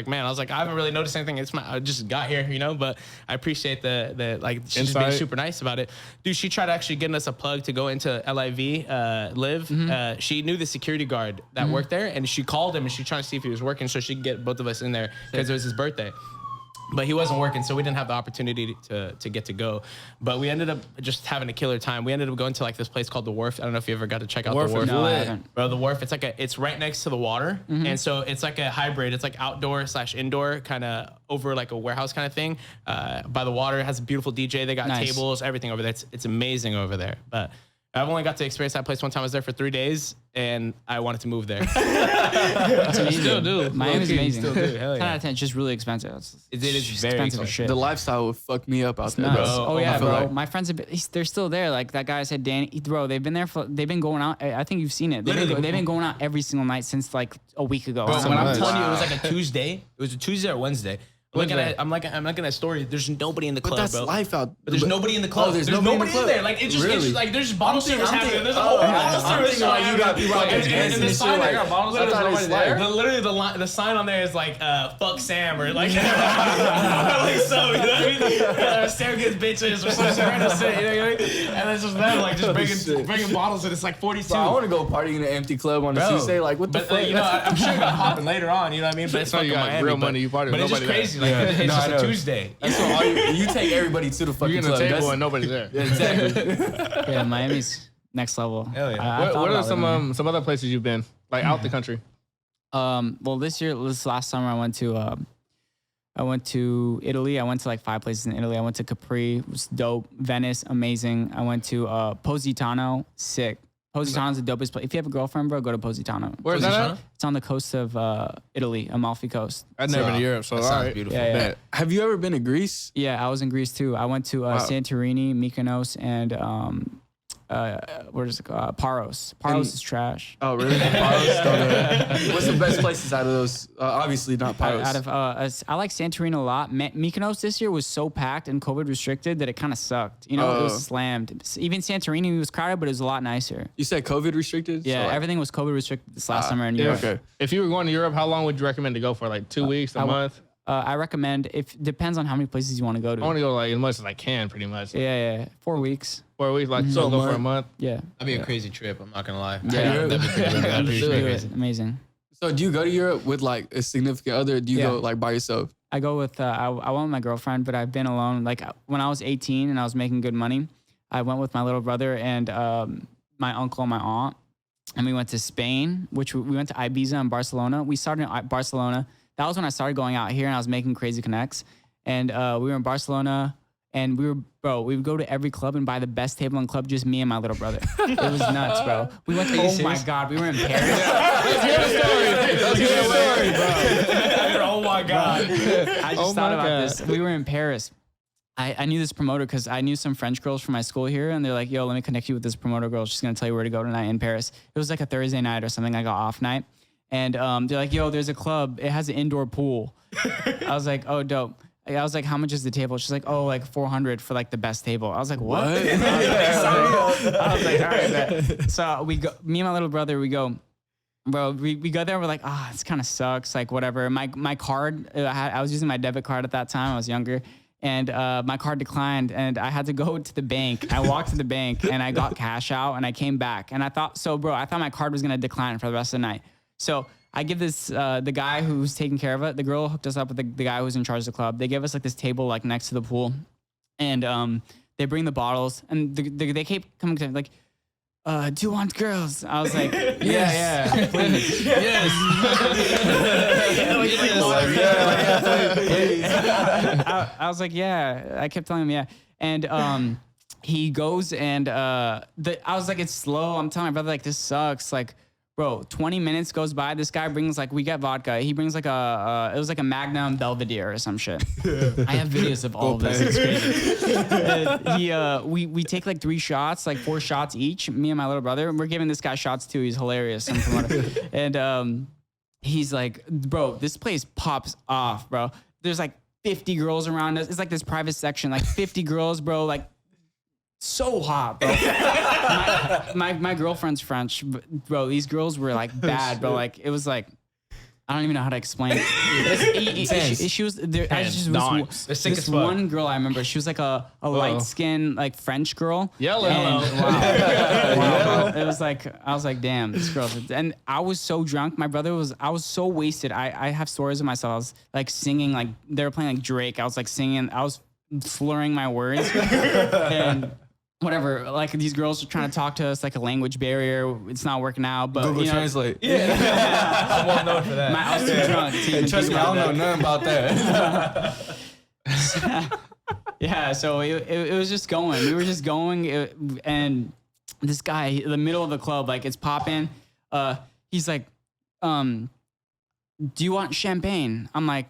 man, I haven't really noticed anything. I just got here, you know. But I appreciate the like she's just being Insight. super nice about it, dude. She tried actually getting us a plug to go into LIV, live. She knew the security guard that worked there, and she called him and she tried to see if he was working so she could get both of us in there because it was his birthday. But he wasn't working, so we didn't have the opportunity to get to go. But we ended up just having a killer time. We ended up going to like this place called the Wharf. I don't know if you ever got to check out Wharf the Wharf. is No, I lit. haven't. Bro, the Wharf, it's right next to the water. And so it's like a hybrid. It's like outdoor / indoor, kind of over like a warehouse kind of thing. By the water, it has a beautiful DJ. They got Nice. tables, everything over there. It's amazing over there. But I've only got to experience that place one time. I was there for 3 days and I wanted to move there. It's amazing. Still do. Miami's Low-key, amazing. still do. Hell 10 yeah. out of 10. It's just really expensive. It is very expensive as expensive. shit. The lifestyle would fuck me up out there, Nuts. bro. Oh I yeah, feel bro. like- My friends they're still there. Like that guy said, Danny, bro. They've been going out. I think you've seen it. Literally. They've been going out every single night since like a week ago. Bro, So when I'm nice. telling you, it was like a Tuesday. It was a Tuesday or Wednesday. Wednesday. I'm looking at a story. There's nobody in the But club, that's bro. life out. But there's nobody in the club. there's there's nobody in nobody the in club. there. Like it's just Really? like there's just bottle service I'm happening. thinking- There's a whole oh, bottle I'm service thinking like sign you got people out there and dancing the and sign shit, there, like, bottles I service, thought it's nobody there. like- Literally the sign on there is like fuck Sam or like like so you know what I mean? Sam gets bitches or some random shit. You know what I mean? And it's just them like just bringing bottles and it's like 42. Bro, I want to go party in an empty club on a Bro. Tuesday. Like, what the But fuck? you know, I'm sure it'll happen later on. You know what I mean? But it's So fucking you got Miami. real but- money, you party But with it's just nobody crazy. there. Like Yeah. it's No, just I a know. Tuesday. That's what you take everybody to the fucking You're in a club. table That's- and nobody's there. Yeah, exactly. yeah, Miami's next level. Hell yeah. I What thought are about living there. some other places you've been, like out the country? Well, this last summer I went to Italy. I went to like 5 places in Italy. I went to Capri, it was dope. Venice, amazing. I went to Positano, sick. Positano's the dopest place. If you have a girlfriend, bro, go to Positano. Where's that at? It's on the coast of Italy, Amalfi Coast. I've never been to Europe, so That all sounds right. beautiful. Yeah. Have you ever been to Greece? Yeah, I was in Greece too. I went to Santorini, Mykonos, and what is it called? Paros. Paros is trash. Oh, really? Paros? What's the best places out of those? Obviously not Paros. I like Santorini a lot. Mykonos this year was so packed and COVID restricted that it kind of sucked. You know, it was slammed. Even Santorini was crowded, but it was a lot nicer. You said COVID restricted? Yeah, So, like, everything was COVID restricted this last summer in Europe. Okay. If you were going to Europe, how long would you recommend to go for? Like 2 weeks, a month? I recommend depends on how many places you want to go to. I want to go like as much as I can, pretty much. Yeah, 4 weeks. 4 weeks, like so go for a month. Yeah. That'd be a crazy trip. I'm not gonna lie. Yeah. That'd be crazy. That'd be Do pretty it. crazy. Amazing. So do you go to Europe with like a significant other? Or do you Yeah. go like by yourself? I go with I went with my girlfriend, but I've been alone. Like when I was 18 and I was making good money, I went with my little brother and my uncle and my aunt, and we went to Spain. We went to Ibiza and Barcelona. We started in Barcelona. That was when I started going out here and I was making crazy connects. And we were in Barcelona and we would go to every club and buy the best table in club, just me and my little brother. It was nuts, bro. We went to, oh my God, we were in Paris. Oh my God. I just thought about this. We were in Paris. I knew this promoter because I knew some French girls from my school here, and they're like, yo, let me connect you with this promoter girl. She's going to tell you where to go tonight in Paris. It was like a Thursday night or something. I got off night. And they're like, yo, there's a club. It has an indoor pool. I was like, oh, dope. I was like, how much is the table? She's like, oh, like 400 for like the best table. I was like, what? I was like, all right, bet. So we go, me and my little brother, we go, bro, we go there. We're like, ah, this kind of sucks. Like whatever. My card, I was using my debit card at that time. I was younger. And my card declined and I had to go to the bank. I walked to the bank and I got cash out and I came back. And I thought my card was going to decline for the rest of the night. So I give this, the guy who's taking care of it, the girl hooked us up with the guy who's in charge of the club. They gave us like this table like next to the pool. And they bring the bottles and they keep coming to me like, do you want girls? I was like, yeah, please. Yes. I was like, yeah. I kept telling him, yeah. And he goes and I was like, it's slow. I'm telling my brother, like, this sucks. Like, bro, 20 minutes goes by. This guy brings like, we get vodka. He brings like it was like a Magnum Belvedere or some shit. I have videos of all of this. It's crazy. We take like 3 shots, like 4 shots each. Me and my little brother. We're giving this guy shots too. He's hilarious. Some promoter. And he's like, bro, this place pops off, bro. There's like 50 girls around us. It's like this private section, like 50 girls, bro. Like, so hot, bro. my girlfriend's French, bro. These girls were like bad, bro. Like it was like I don't even know how to explain it. She was there. This one girl I remember. She was like a light skinned like French girl. Yellow. Wow. It was like I was like, damn, this girl. And I was so drunk. I was so wasted. I have stories of myself. I was like singing like they were playing like Drake. I was like singing. I was slurring my words and. Whatever, like these girls are trying to talk to us like a language barrier. It's not working out, but Google Translate. I'm well known for that. I was too drunk to even Trust me, I don't know nothing about that. Yeah, so it was just going. We were just going, and this guy in the middle of the club, like it's popping. He's like, "Do you want champagne?" I'm like,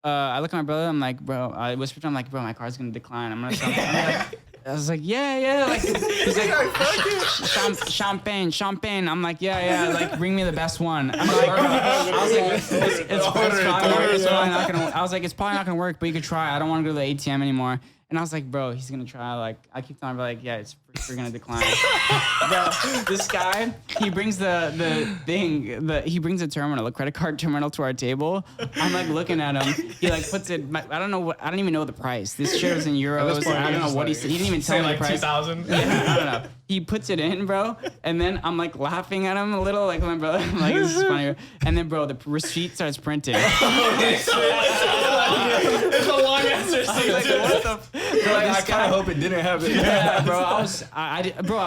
I look at my brother. I'm like, "Bro," I whispered to him, like, "Bro, my car's gonna decline. I'm gonna." I was like, yeah. Like, he's like, champagne. I'm like, yeah. Like, bring me the best one. I'm like, I was like, it's probably not gonna. I was like, it's probably not gonna work, but you could try. I don't want to go to the ATM anymore. And I was like, bro, he's gonna try. Like, I keep telling him, like, yeah, it's for sure gonna decline. Bro, this guy, he brings he brings a terminal, a credit card terminal to our table. I'm like looking at him. He like puts it. I don't even know the price. This shit was in euros. I don't know what he said. He didn't even tell me the price. 2,000. Yeah, I don't know. He puts it in, bro, and then I'm like laughing at him a little, like my brother. I'm like, this is funny. And then, bro, the receipt starts printing. It's a long ass receipt. Like, what the? I kind of hope it didn't happen. Yeah, bro. I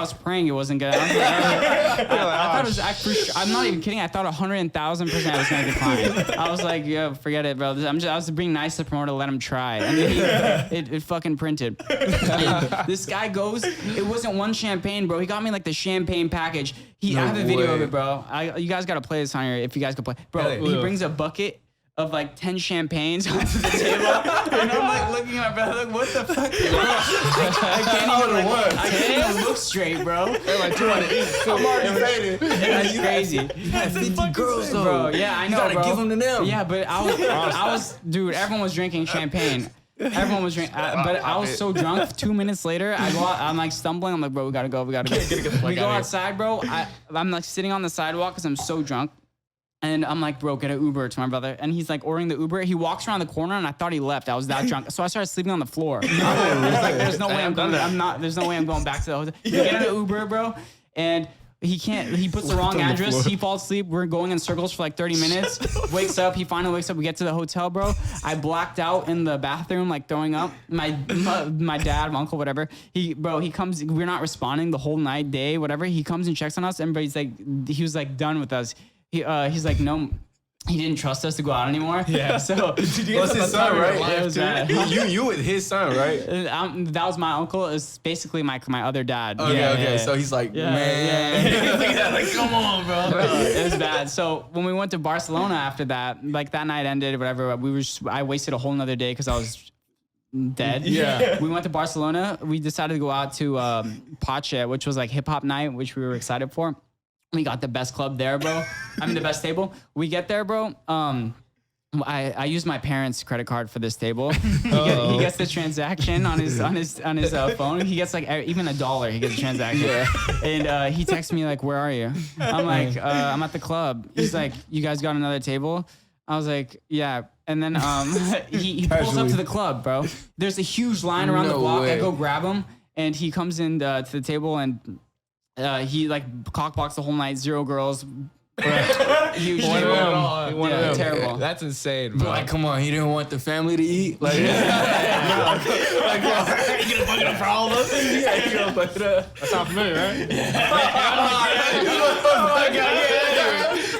was praying it wasn't good. I thought it was. I'm not even kidding. I thought 100,000% it was gonna decline. I was like, yo, forget it, bro. I was being nice to the promoter, let him try, and then it fucking printed. And this guy goes. It wasn't one champagne, bro. He got me like the champagne package. I have a video of it, bro. You guys gotta play this on here if you guys can play. Bro, he brings a bucket of like 10 champagnes onto the table, and I'm like looking at my brother, like, what the fuck? I can't even look straight, bro. They're like 200 each. I'm already faded. That's crazy. You had 50 girls though. Bro, yeah, I know, You gotta bro. give them to them. Yeah, but I was, dude, everyone was drinking champagne. Everyone was drinking, but I was so drunk. 2 minutes later, I go out, I'm like stumbling. I'm like, bro, we gotta go. We go outside, bro. I'm like sitting on the sidewalk because I'm so drunk. And I'm like, bro, get an Uber to my brother. And he's like ordering the Uber. He walks around the corner and I thought he left. I was that drunk. So I started sleeping on the floor. There's no way I'm going. There's no way I'm going back to the hotel. You get an Uber, bro. And he puts the wrong address. He falls asleep. We're going in circles for like 30 minutes. Wakes up. He finally wakes up. We get to the hotel, bro. I blacked out in the bathroom, like throwing up. My dad, my uncle, whatever. He comes. We're not responding the whole night, day, whatever. He comes and checks on us. Everybody's like, he was like done with us. He's like, no, he didn't trust us to go out anymore. Yeah. So That's his son, right? Yeah, it was bad. You with his son, right? That was my uncle. It's basically my other dad. Okay. So he's like, man. Like, come on, bro. It was bad. So when we went to Barcelona after that, like that night ended, whatever. I wasted a whole nother day because I was dead. Yeah. We went to Barcelona. We decided to go out to Pache, which was like hip hop night, which we were excited for. We got the best club there, bro. I mean, the best table. We get there, bro. I used my parents' credit card for this table. He gets the transaction on his phone. He gets like even $1. He gets a transaction. And he texts me like, "Where are you?" I'm like, "I'm at the club." He's like, "You guys got another table?" I was like, "Yeah." And then he pulls up to the club, bro. There's a huge line around the block. I go grab him, and he comes in to the table and. He like cockblocks the whole night, 0 girls. Huge terrible. That's insane, bro. Like, come on, he didn't want the family to eat. Like, you gonna fuck it up for all of us? yeah, you gonna fuck it up. That sounds familiar, right?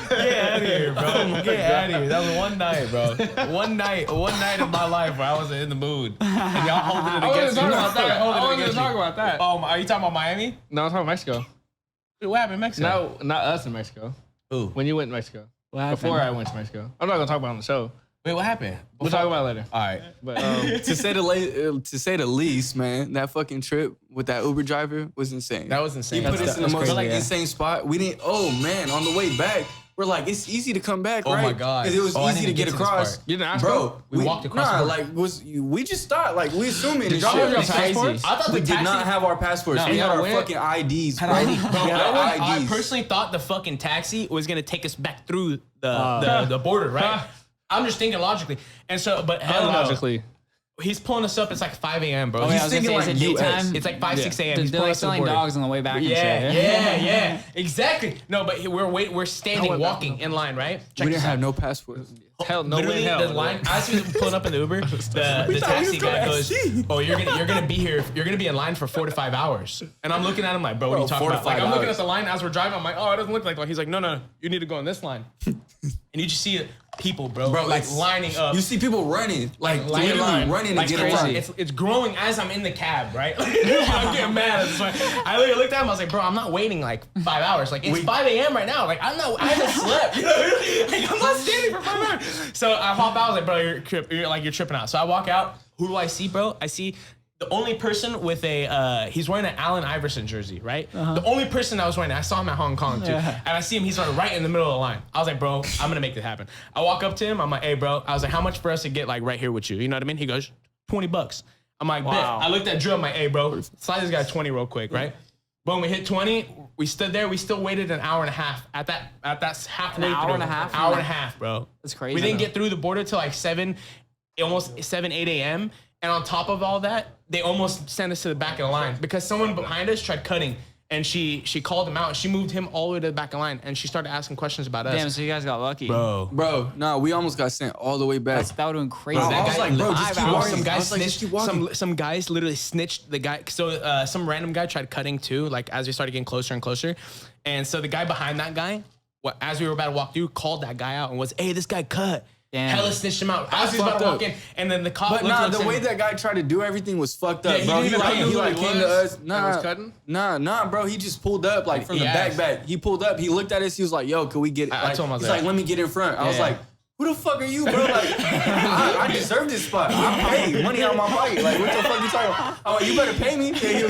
Get out of here, bro. Get out of here. That was one night, bro. One night of my life where I wasn't in the mood. And y'all holding it against me. I wasn't talking about that. Oh, are you talking about Miami? No, I'm talking about Mexico. What happened in Mexico? No, not us in Mexico. Who? When you went to Mexico. What happened? Before I went to Mexico. I'm not gonna talk about it on the show. Wait, what happened? We'll talk about it later. All right. But to say the least, man, that fucking trip with that Uber driver was insane. That was insane. He put us in the most crazy, yeah. insane spot. We didn't. Oh man, on the way back, we're like, it's easy to come back, right? Oh my God. Because it was I easy to didn't get get to this across. part. you didn't ask Bro, We walked across the border. we just started like we assuming this y'all shit. have your It's crazy. passports? I thought We the did taxi. not have our passports. No, we had I our went- fucking IDs, bro. Bro, We had our I IDs. personally thought the fucking taxi was gonna take us back through the border, right? I'm just thinking logically, and so, but hell no. Logically. He's pulling us up. It's like 5 a.m., bro. Oh, yeah, I He's was gonna thinking say, like is it US. daytime? It's like 5, 6 a.m. He's They're pulling like us to the selling border. dogs on the way back and Yeah, shit. yeah, exactly. No, but we're standing, walking in line, right? Check We didn't this have out. no passports. Hell, no way Literally, in hell. the line. As we were pulling up in the Uber, the taxi guy goes, "Oh, you're gonna be here. You're gonna be in line for 4 to 5 hours." And I'm looking at him like, "Bro, what are you talking 4 to about?" Like, 5 I'm looking at hours. the line as we're driving. I'm like, "Oh, it doesn't look like that." He's like, "No, you need to go on this line." And you just see people, bro, like it's- lining up. You see people running, like Line in literally line. running Like to get crazy. across. It's growing as I'm in the cab, right? I'm getting mad at this point. I looked at him. I was like, "Bro, I'm not waiting like 5 hours. Like it's 5 a.m. right now. Like I haven't slept. You know? Like I'm not standing for 5 hours." So I hop out. I was like, "Bro, you're tripping out." So I walk out. Who do I see, bro? I see the only person with he's wearing an Allen Iverson jersey, right? The only person that was wearing it, I saw him at Hong Kong too. And I see him, he's right in the middle of the line. I was like, "Bro, I'm gonna make this happen." I walk up to him, I'm like, "Hey, bro," I was like, "How much for us to get like right here with you?" You know what I mean? He goes, $20. I'm like, Wow. "Bet." I looked at Drew, I'm like, "Hey, bro, slide this guy 20 real quick, right?" Boom, we hit 20. We stood there. We still waited an hour and a half at that halfway. An hour through. and a half? Hour and a half, bro. That's crazy. We didn't get through the border till like 8 a.m. And on top of all that, they almost sent us to the back of the line because someone behind us tried cutting. And she called him out. She moved him all the way to the back of the line, and she started asking questions about us. Damn, so you guys got lucky. Bro, nah, we almost got sent all the way back. That would have been crazy. Bro, I was like, bro, just keep walking. Some guys I was like, just snitched. keep walking. Some guys literally snitched the guy. So some random guy tried cutting too, like as we started getting closer and closer. And so the guy behind that guy, as we were about to walk through, called that guy out and was, "Hey, this guy cut." Damn. Hella snitched him out. As he was about to walk in, and then the cop. But nah, the way that guy tried to do everything was fucked up, Yeah, he bro. didn't even know who he came to us. was cutting? Nah, bro. He just pulled up like from the Yes. back. He pulled up. He looked at us. He was like, "Yo, can we get?" I told him I was he's like- like, "Let me get in front." I was Yeah. like, "Who the fuck are you, bro? Like, I deserve this spot. I paid money out of my pocket. Like, what the fuck you talking about?" I'm like, "You better pay me." And he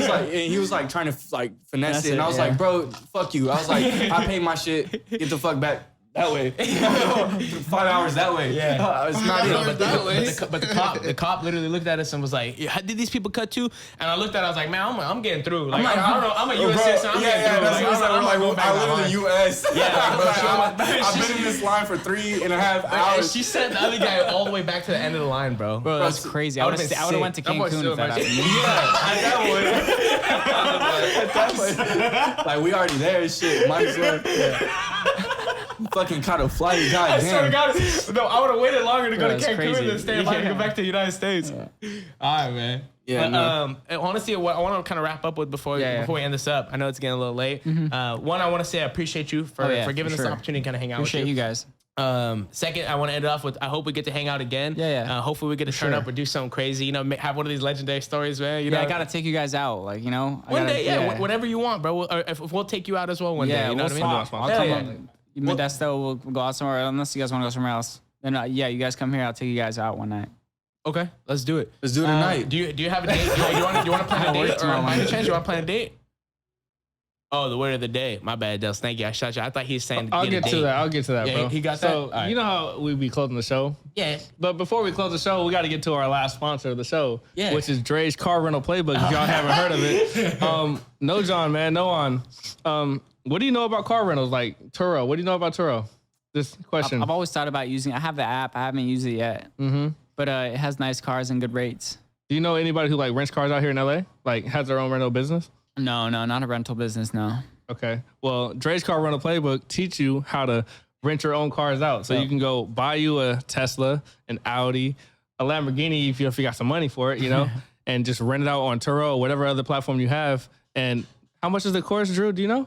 was like trying to like finesse it, and I was like, "Bro, fuck you." I was like, "I paid my shit. Get the fuck back." That way, 5 hours that way. Yeah. It's not it. But the cop literally looked at us and was like, "Yeah, did these people cut too?" And I looked at it, I was like, "Man, I'm getting through. Like, I don't know, I'm a U.S. citizen. I'm getting through." That's Like, what I said. I'm like, going back I to live in my the line. U.S. Yeah, I've been in this line for 3.5 And hours. she sent the other guy all the way back to the end of the line, bro. Bro, that's crazy. I would would've have been went to sick. That boy's Cancun still if that my happened. At that point, like we already there and shit. Might as well. Fucking caught a flight. I swear to Goddamn. God, no, I would have waited longer to go Bro, to that's Cancun crazy. than stay in line and go back to the United States. All right, man. Yeah, But, no. and honestly, what I want to kind of wrap up with before we end this up, I know it's getting a little late. One, I want to say I appreciate you for giving us the opportunity to kind of hang out Appreciate with you guys. Second, I want to end it off with I hope we get to hang out again. Yeah. Hopefully we get to turn up or do something crazy. You know, have one of these legendary stories, man. You know, I gotta take you guys out. Like, you know, one day, whenever you want, bro. We'll take you out as well one day. You know what I mean? I'll come Yeah. up. Modesto, we'll go out somewhere. Unless you guys want to go somewhere else. Then you guys come here. I'll take you guys out one night. Okay, let's do it. Let's do it tonight. Do you have a date? You want to plan a work date? Or tomorrow by any morning. chance you want to plan a date? Oh, the word of the day. My bad, Dels. Thank you. I shot you. I thought he was saying I'll get get a to date. that. I'll get to that, Yeah, bro. he got so, that? All right. you know how we be closing the show? Yeah. But before we close the show, we got to get to our last sponsor of the show, Yeah. which is Dre's Car Rental Playbook. If y'all haven't heard of it, Nojan, man, Nojan, what do you know about car rentals? Like Turo, what do you know about Turo? This question. I've always thought about using. I have the app. I haven't used it yet. But it has nice cars and good rates. Do you know anybody who like rents cars out here in LA? Like has their own rental business? No, not a rental business. No. Okay. Well, Dre's Car Rental Playbook teach you how to rent your own cars out. So you can go buy you a Tesla, an Audi, a Lamborghini if you got some money for it, you know, and just rent it out on Turo or whatever other platform you have. And how much is the course, Drew? Do you know?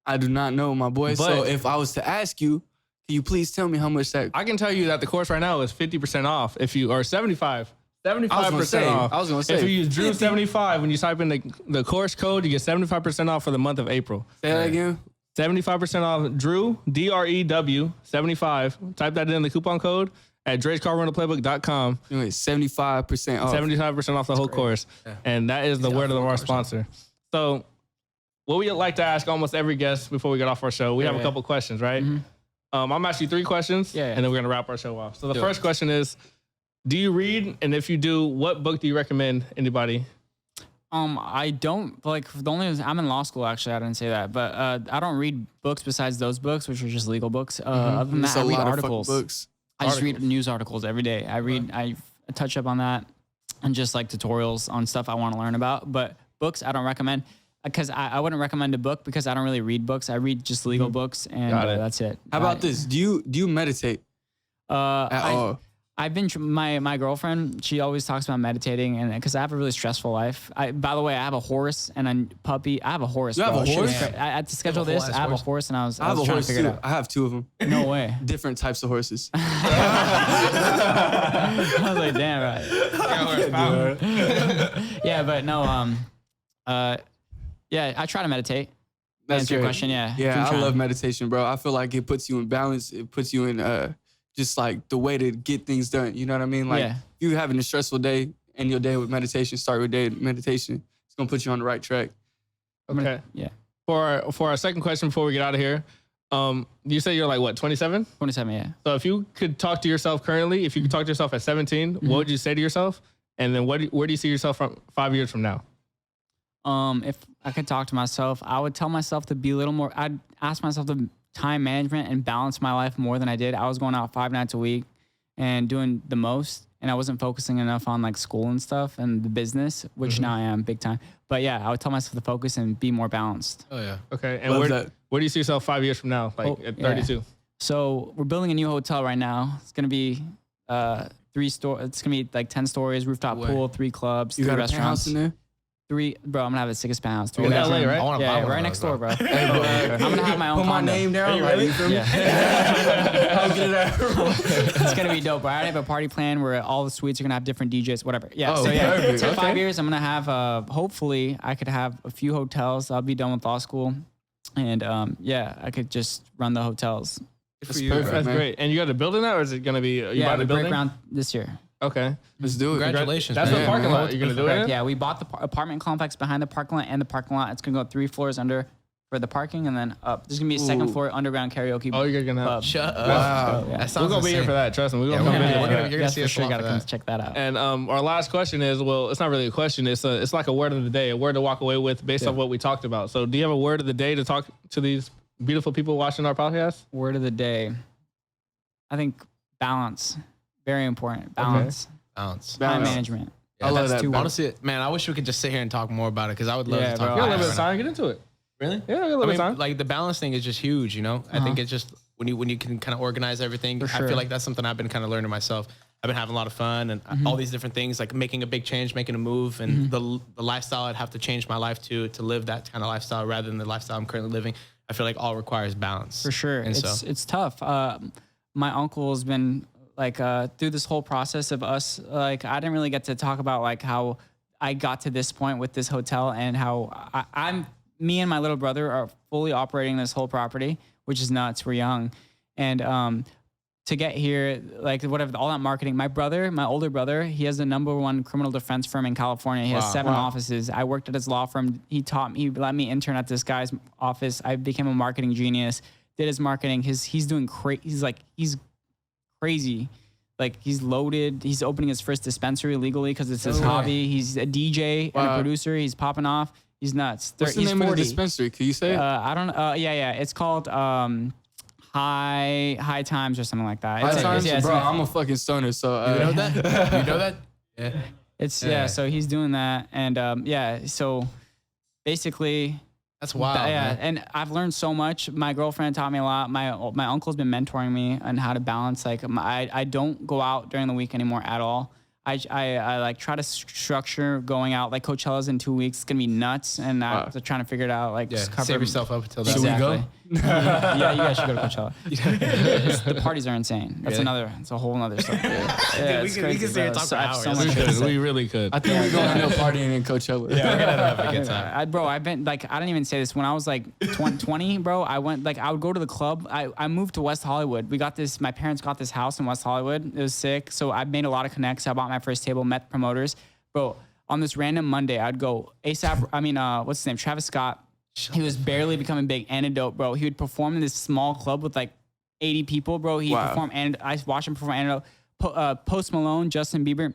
I do not know, my boy. So But- if I was to ask you, can you please tell me how much that? I can tell you that the course right now is 50% off if you or 75%. 75% off. I was gonna say, if you use Drew 75 when you type in the course code, you get 75% off for the month of April. Say that again. 75% off Drew, DREW 75. Type that in the coupon code at Dre'sCarRentalPlaybook.com. Anyway, 75% off. 75% off the whole course. And that is the word of our sponsor. So what we like to ask almost every guest before we get off our show, we have a couple questions, right? I'm asking you 3 questions, and then we're going to wrap our show off. So the first question is, do you read? And if you do, what book do you recommend anybody? I don't I'm in law school. Actually, I didn't say that, but I don't read books besides those books, which are just legal books. Other than It's that, a I read lot of articles. fucking books. I just read news articles every day. I touch up on that and just like tutorials on stuff I want to learn about. But books, I don't recommend because I wouldn't recommend a book because I don't really read books. I read just legal books and that's it. How about this? Do you meditate at all? I've been my girlfriend. She always talks about meditating, and because I have a really stressful life. By the way, I have a horse and a puppy. I have a horse. You have bro. a Shit horse? is cra- I had to schedule You have a this. whole I have a ass horse, and I was I have a trying horse to figure too. it I have 2 of them. out. No way. Different types of horses. I was like, damn right. Yeah, but no. Yeah, I try to meditate. Answer your great. question, yeah. Yeah, Keep I trying. love meditation, bro. I feel like it puts you in balance. It puts you in just like the way to get things done. You know what I mean? Like Yeah. if you having a stressful day, end your day with meditation, start your day with meditation. It's gonna put you on the right track. Okay. Yeah. For our second question before we get out of here, you say you're like what, 27? 27, yeah. So if you could talk to yourself currently, if you could talk to yourself at 17, what would you say to yourself? And then where do you see yourself from 5 years from now? If I could talk to myself, I would tell myself to be a little more. I'd ask myself to time management and balance my life more than I did. I was going out 5 nights a week and doing the most. and I wasn't focusing enough on like school and stuff and the business, which now I am big time. But yeah, I would tell myself to focus and be more balanced. Oh yeah. Okay. And Love where, that. where do you see yourself 5 years from now? Like at 32? So we're building a new hotel right now. It's gonna be 3 store. It's gonna be like 10 stories, rooftop pool, 3 clubs, You 3 got a restaurants. penthouse in there? 3, bro. I'm gonna have the sickest penthouse. 3 In LA, bedroom. right? I want to buy Yeah, one right of next those, door, bro. bro. I'm gonna have my own Put my condo. name down. Like, you feel me? Yeah. I'll get it out. It's gonna be dope. Bro. I already have a party plan where all the suites are gonna have different DJs, whatever. Yeah. Oh, so yeah, perfect. in 5 Okay. years, I'm gonna have. Hopefully, I could have a few hotels. I'll be done with law school, and yeah, I could just run the hotels. That's you, perfect, That's man. great. And you got a building now, or is it going to be, you Yeah, buying we the break building? ground this year. Okay. Let's do it. Congratulations. That's man. the parking man. lot. You're going to do it in? Yeah, we bought the apartment complex behind the parking lot and the parking lot. It's gonna go 3 floors under for the parking, and then up. There's gonna be a second Ooh. floor underground karaoke. Oh, you're going to have. club. Shut up. Wow. Yeah. That We're sounds going to be here insane. for that. Trust me. We're Yeah, going to we're come gonna- visit. we're gonna- you're That's see for us sure. a lot Gotta for come that. check that out. And our last question is, well, it's not really a question. It's like a word of the day, a word to walk away with based off what we talked about. So do you have a word of the day to talk to these beautiful people watching our podcast? Word of the day. I think balance. Very important. Balance. Bounce. Time Balance. management. Yeah, I love that's that, too. bro. Honestly, man, I wish we could just sit here and talk more about it because I would love Yeah, to talk bro. You got a about little it. bit of time. Get into it. Really? Yeah, a little I bit mean, of time. like the balance thing is just huge, you know? I think it's just when you can kind of organize everything. For I sure. feel like that's something I've been kind of learning myself. I've been having a lot of fun and all these different things, like making a big change, making a move, and the lifestyle I'd have to change my life to live that kind of lifestyle rather than the lifestyle I'm currently living. I feel like all requires balance. For sure. And It's tough. My uncle's been like through this whole process of us, like I didn't really get to talk about like how I got to this point with this hotel and how me and my little brother are fully operating this whole property, which is nuts. We're young. And to get here, like whatever, all that marketing, my older brother, he has the #1 criminal defense firm in California. He has 7 offices. I worked at his law firm. He let me intern at this guy's office. I became a marketing genius, did his marketing. He's doing he's crazy. Like he's loaded. He's opening his first dispensary legally because it's his hobby. He's a DJ and a producer. He's popping off. He's nuts. What's the He's name 40. of the dispensary? Can you say it? I don't. Yeah. It's called High Times or something like that. High It's times? yeah, it's Bro, an- I'm a fucking stoner, so You know that? You know that? Yeah. It's Yeah. So he's doing that, and yeah. So basically, That's wild. yeah. Man. And I've learned so much. My girlfriend taught me a lot. My uncle's been mentoring me on how to balance. Like I don't go out during the week anymore at all. I like try to structure going out. Like Coachella's in 2 weeks. It's gonna be nuts, and I'm trying to figure it out. Like Yeah. just cover Save yourself up until that. Should we go? Exactly. Yeah, you guys should go to Coachella. The parties are insane. That's Really? It's a whole nother story. Yeah, we it's can crazy, sit here and bro. talk So for I have so hours. much We to could. say. We really could. I think we're going to a partying in Coachella. Yeah, we're gonna have a good time. Bro, I've been like, I didn't even say this. When I was like 20, bro, I went like, I would go to the club. I moved to West Hollywood. My parents got this house in West Hollywood. It was sick. So I made a lot of connects. I bought my first table, met promoters. Bro, on this random Monday, I'd go what's his name? Travis Scott. He was barely becoming big. Antidote, bro. He would perform in this small club with like 80 people, bro. He performed, and I watched him perform Antidote. Post Malone, Justin Bieber.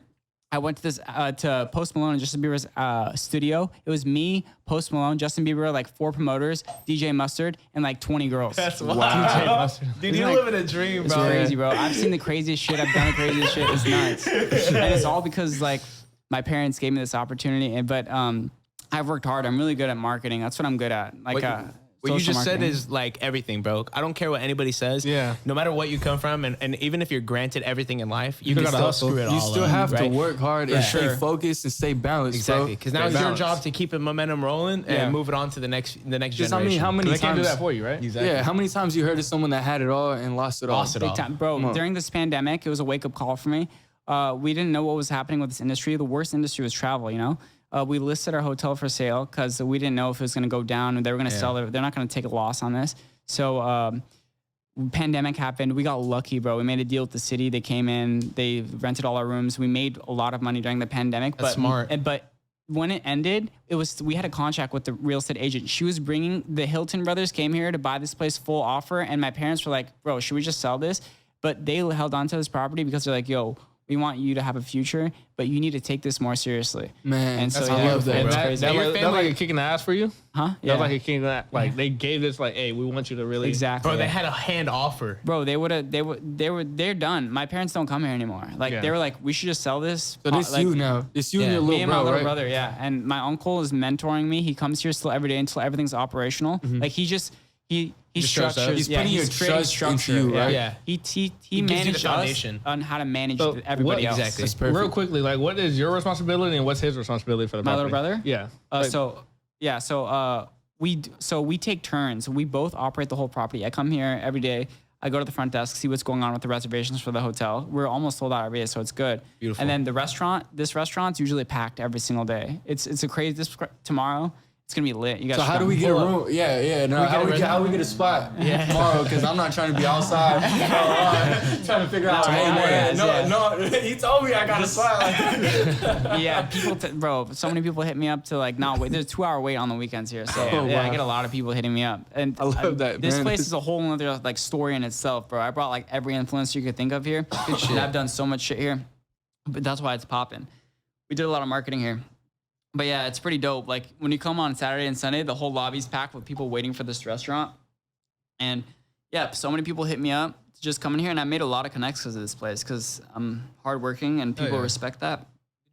I went to this to Post Malone and Justin Bieber's studio. It was me, Post Malone, Justin Bieber, like 4 promoters, DJ Mustard, and like 20 girls. That's wild. Dude, you like- living a dream, It's bro. crazy, bro. I've seen the craziest shit. I've done the craziest shit. It's nuts, and it's all because like my parents gave me this opportunity. But I've worked hard. I'm really good at marketing. That's what I'm good at. Like What you social just said marketing. is like everything, bro. I don't care what anybody says. Yeah. No matter what you come from, and even if you're granted everything in life, you still can gotta still hustle. screw it all You still up, have to right? work hard and Sure. stay focused and stay balanced, Exactly, bro. because now it's your Balance. job to keep the momentum rolling and move it on to the next Just, I generation. mean, how many They can't do times? that for you, right? Exactly. Yeah, how many times you heard of someone that had it all and lost it all? Lost it all. Big time. Bro, during this pandemic, it was a wake-up call for me. We didn't know what was happening with this industry. The worst industry was travel, you know? We listed our hotel for sale because we didn't know if it was going to go down and they were going to sell it. They're not going to take a loss on this. So pandemic happened. We got lucky, bro. We made a deal with the city. They came in. They rented all our rooms. We made a lot of money during the pandemic. That's smart. But when it ended, we had a contract with the real estate agent. She was bringing the Hilton brothers came here to buy this place full offer, and my parents were like, "Bro, should we just sell this?" But they held on to this property because they're like, "Yo, We want you to have a future, but you need to take this more seriously. Man, And so I love that. And It's that, crazy. that, Your was, that was family- like a kick in the ass for you. Huh? That was like a kick in the ass. Like they gave this like, hey, we want you to really. Exactly. Bro, they had a hand offer. Bro, they're done. My parents don't come here anymore. Like Yeah. they were like, we should just sell this. So this like, you now. It's you and your me little and my bro, little right? brother, yeah. And my uncle is mentoring me. He comes here still every day until everything's operational. Like he Just shows structures. up. He's putting your creating trust into you, right? Yeah. He gives you the managed us foundation. on how to manage So everybody what- else. Exactly. That's perfect. Real quickly, like, what is your responsibility and what's his responsibility for the My little property? brother? Yeah. We take turns. We both operate the whole property. I come here every day. I go to the front desk, see what's going on with the reservations for the hotel. We're almost sold out every day, so it's good. Beautiful. And then this restaurant's usually packed every single day. It's a crazy. Tomorrow, it's gonna be lit. You guys. So how do we get a room? Yeah. No, how we get a spot tomorrow? Because I'm not trying to be outside. Trying to figure out. Hey, man, no. He told me I got a spot. Yeah, bro. So many people hit me up to like not wait. There's a 2-hour wait on the weekends here, so Oh, yeah, I wow. get a lot of people hitting me up. And I love that, This man. place is a whole other like story in itself, bro. I brought like every influencer you could think of here, and I've done so much shit here, but that's why it's popping. We did a lot of marketing here. But yeah, it's pretty dope. Like when you come on Saturday and Sunday, the whole lobby's packed with people waiting for this restaurant. And yeah, so many people hit me up to just come in here, and I made a lot of connections to this place because I'm hardworking and people yeah. respect that.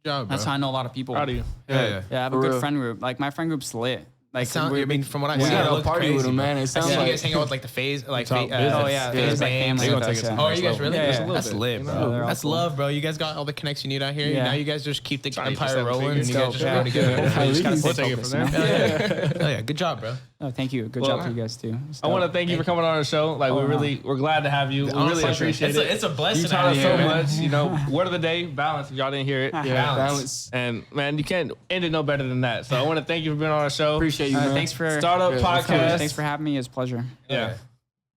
Good job, bro. That's how I know a lot of people. Proud of you. Yeah. Yeah, I have a For good real. friend group. Like my friend group's lit. Like I mean, from what I We see, got it a looked party crazy, with him, bro. man. It I sounds see you like guys hang out with like the phase, like Top business. oh yeah, phase there's like bands. family They with gonna us, take us yeah. to Oh, are you guys really? Yeah, Just a yeah. little That's bit. lit, Yeah, bro. they're all That's cool. love, bro. You guys got all the connects you need out here. Yeah. Now you guys just keep the Trying to empire seven rolling, and figures. you guys just Yeah. grow together. Yeah. You just gotta We'll stay take it focused. from there. Oh yeah, good job, bro. Oh, thank you. Good Well, job to you guys too. I want to thank you for coming on our show. Like we're glad to have you. We really Honestly, appreciate it. It's a blessing. You taught us out so here, man. much. You know, word of the day, balance. If y'all didn't hear it, Yeah, balance. And man, you can't end it no better than that. So I want to thank you for being on our show. Appreciate you, man. Thanks for Startup Yeah, Podcast. Thanks for having me. It's a pleasure. Yeah.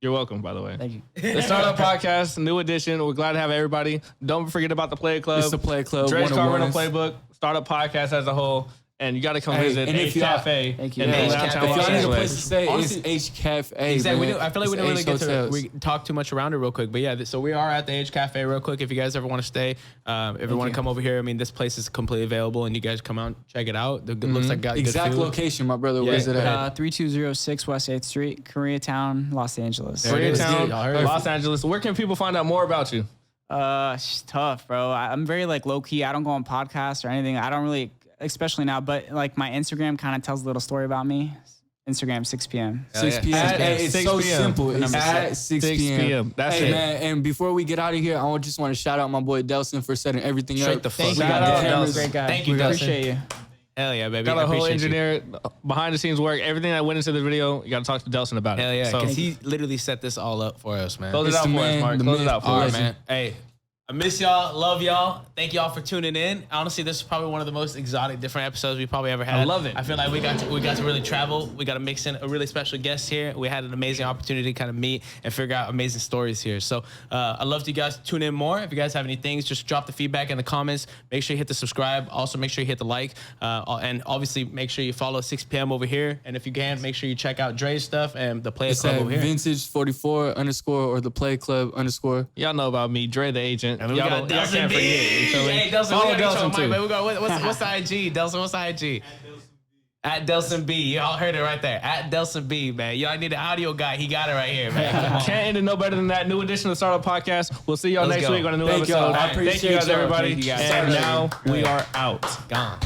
You're welcome, by the way. Thank you. The Startup Podcast, new edition. We're glad to have everybody. Don't forget about the Play Club. It's the Play Club. Dre's Car Rental 101s. Playbook, Startup Podcast as a whole. And you got to come Hey, visit and H if y'all- Cafe Thank you. in Yeah, H downtown Cafe. Los If y'all need a place to Angeles. stay, Honestly- it's H Cafe. Exactly. Man. I feel like we It's didn't really H get to hotels. we talk too much around it real quick. But yeah, so we are at the H Cafe real quick. If you guys ever want to stay, if you want to come over here, I mean, this place is completely available, and you guys come out, check it out. It looks like got Exact good food. location, my brother. Where's it at? 3206 West 8th Street, Koreatown, Los Angeles. There it is. Koreatown, Y'all heard it. Los Angeles. Where can people find out more about you? It's tough, bro. I'm very like low key. I don't go on podcasts or anything. I don't really, especially now. But like my Instagram kind of tells a little story about me. Instagram 6 p.m. 6 p.m. At Hey, it's 6 so p.m. simple. It's Number at 6 p.m. That's Hey it. man, and before we get out of here, I just want to shout out my boy Delson for setting everything Straight up. the fuck Thank you. up. Shout out, Cameras. Great guy. Thank you, We Dustin. appreciate you. Hell yeah, baby. Got I a whole appreciate you. engineer, behind the scenes work, everything that went into the video. You got to talk to Delson about it. Hell yeah, So, because he literally set this all up for us, man. close it It's out the for us, man, Mark. the Close it myth, out for All us. right, man. Hey, I miss y'all. Love y'all. Thank y'all for tuning in. Honestly, this is probably one of the most exotic, different episodes we probably ever had. I love it. I feel like we got to really travel. We got to mix in a really special guest here. We had an amazing opportunity to kind of meet and figure out amazing stories here. So I'd love to you guys to tune in more. If you guys have any things, just drop the feedback in the comments. Make sure you hit the subscribe. Also, make sure you hit the like. And obviously, make sure you follow 6 p.m. over here. And if you can, make sure you check out Dre's stuff and the Play It's Club at over here. vintage44_ or the Play Club _ Y'all know about me, Dre the agent. And we Y'all got don't- y'all Delson can't B. forget. You feel me? Hey, Delson, Follow we got Delson Delson too. man. We got what's the IG? Delson, what's the IG? At Delson B. Y'all heard it right there. At Delson B, man. Y'all need an audio guy. He got it right here, man. Come on. Can't end it no better than that. New edition of the Startup Podcast. We'll see y'all Let's next go. week on a new Thank episode. y'all. I Thank you appreciate guys, y'all. everybody. Thank you guys. And now we are out. Gone.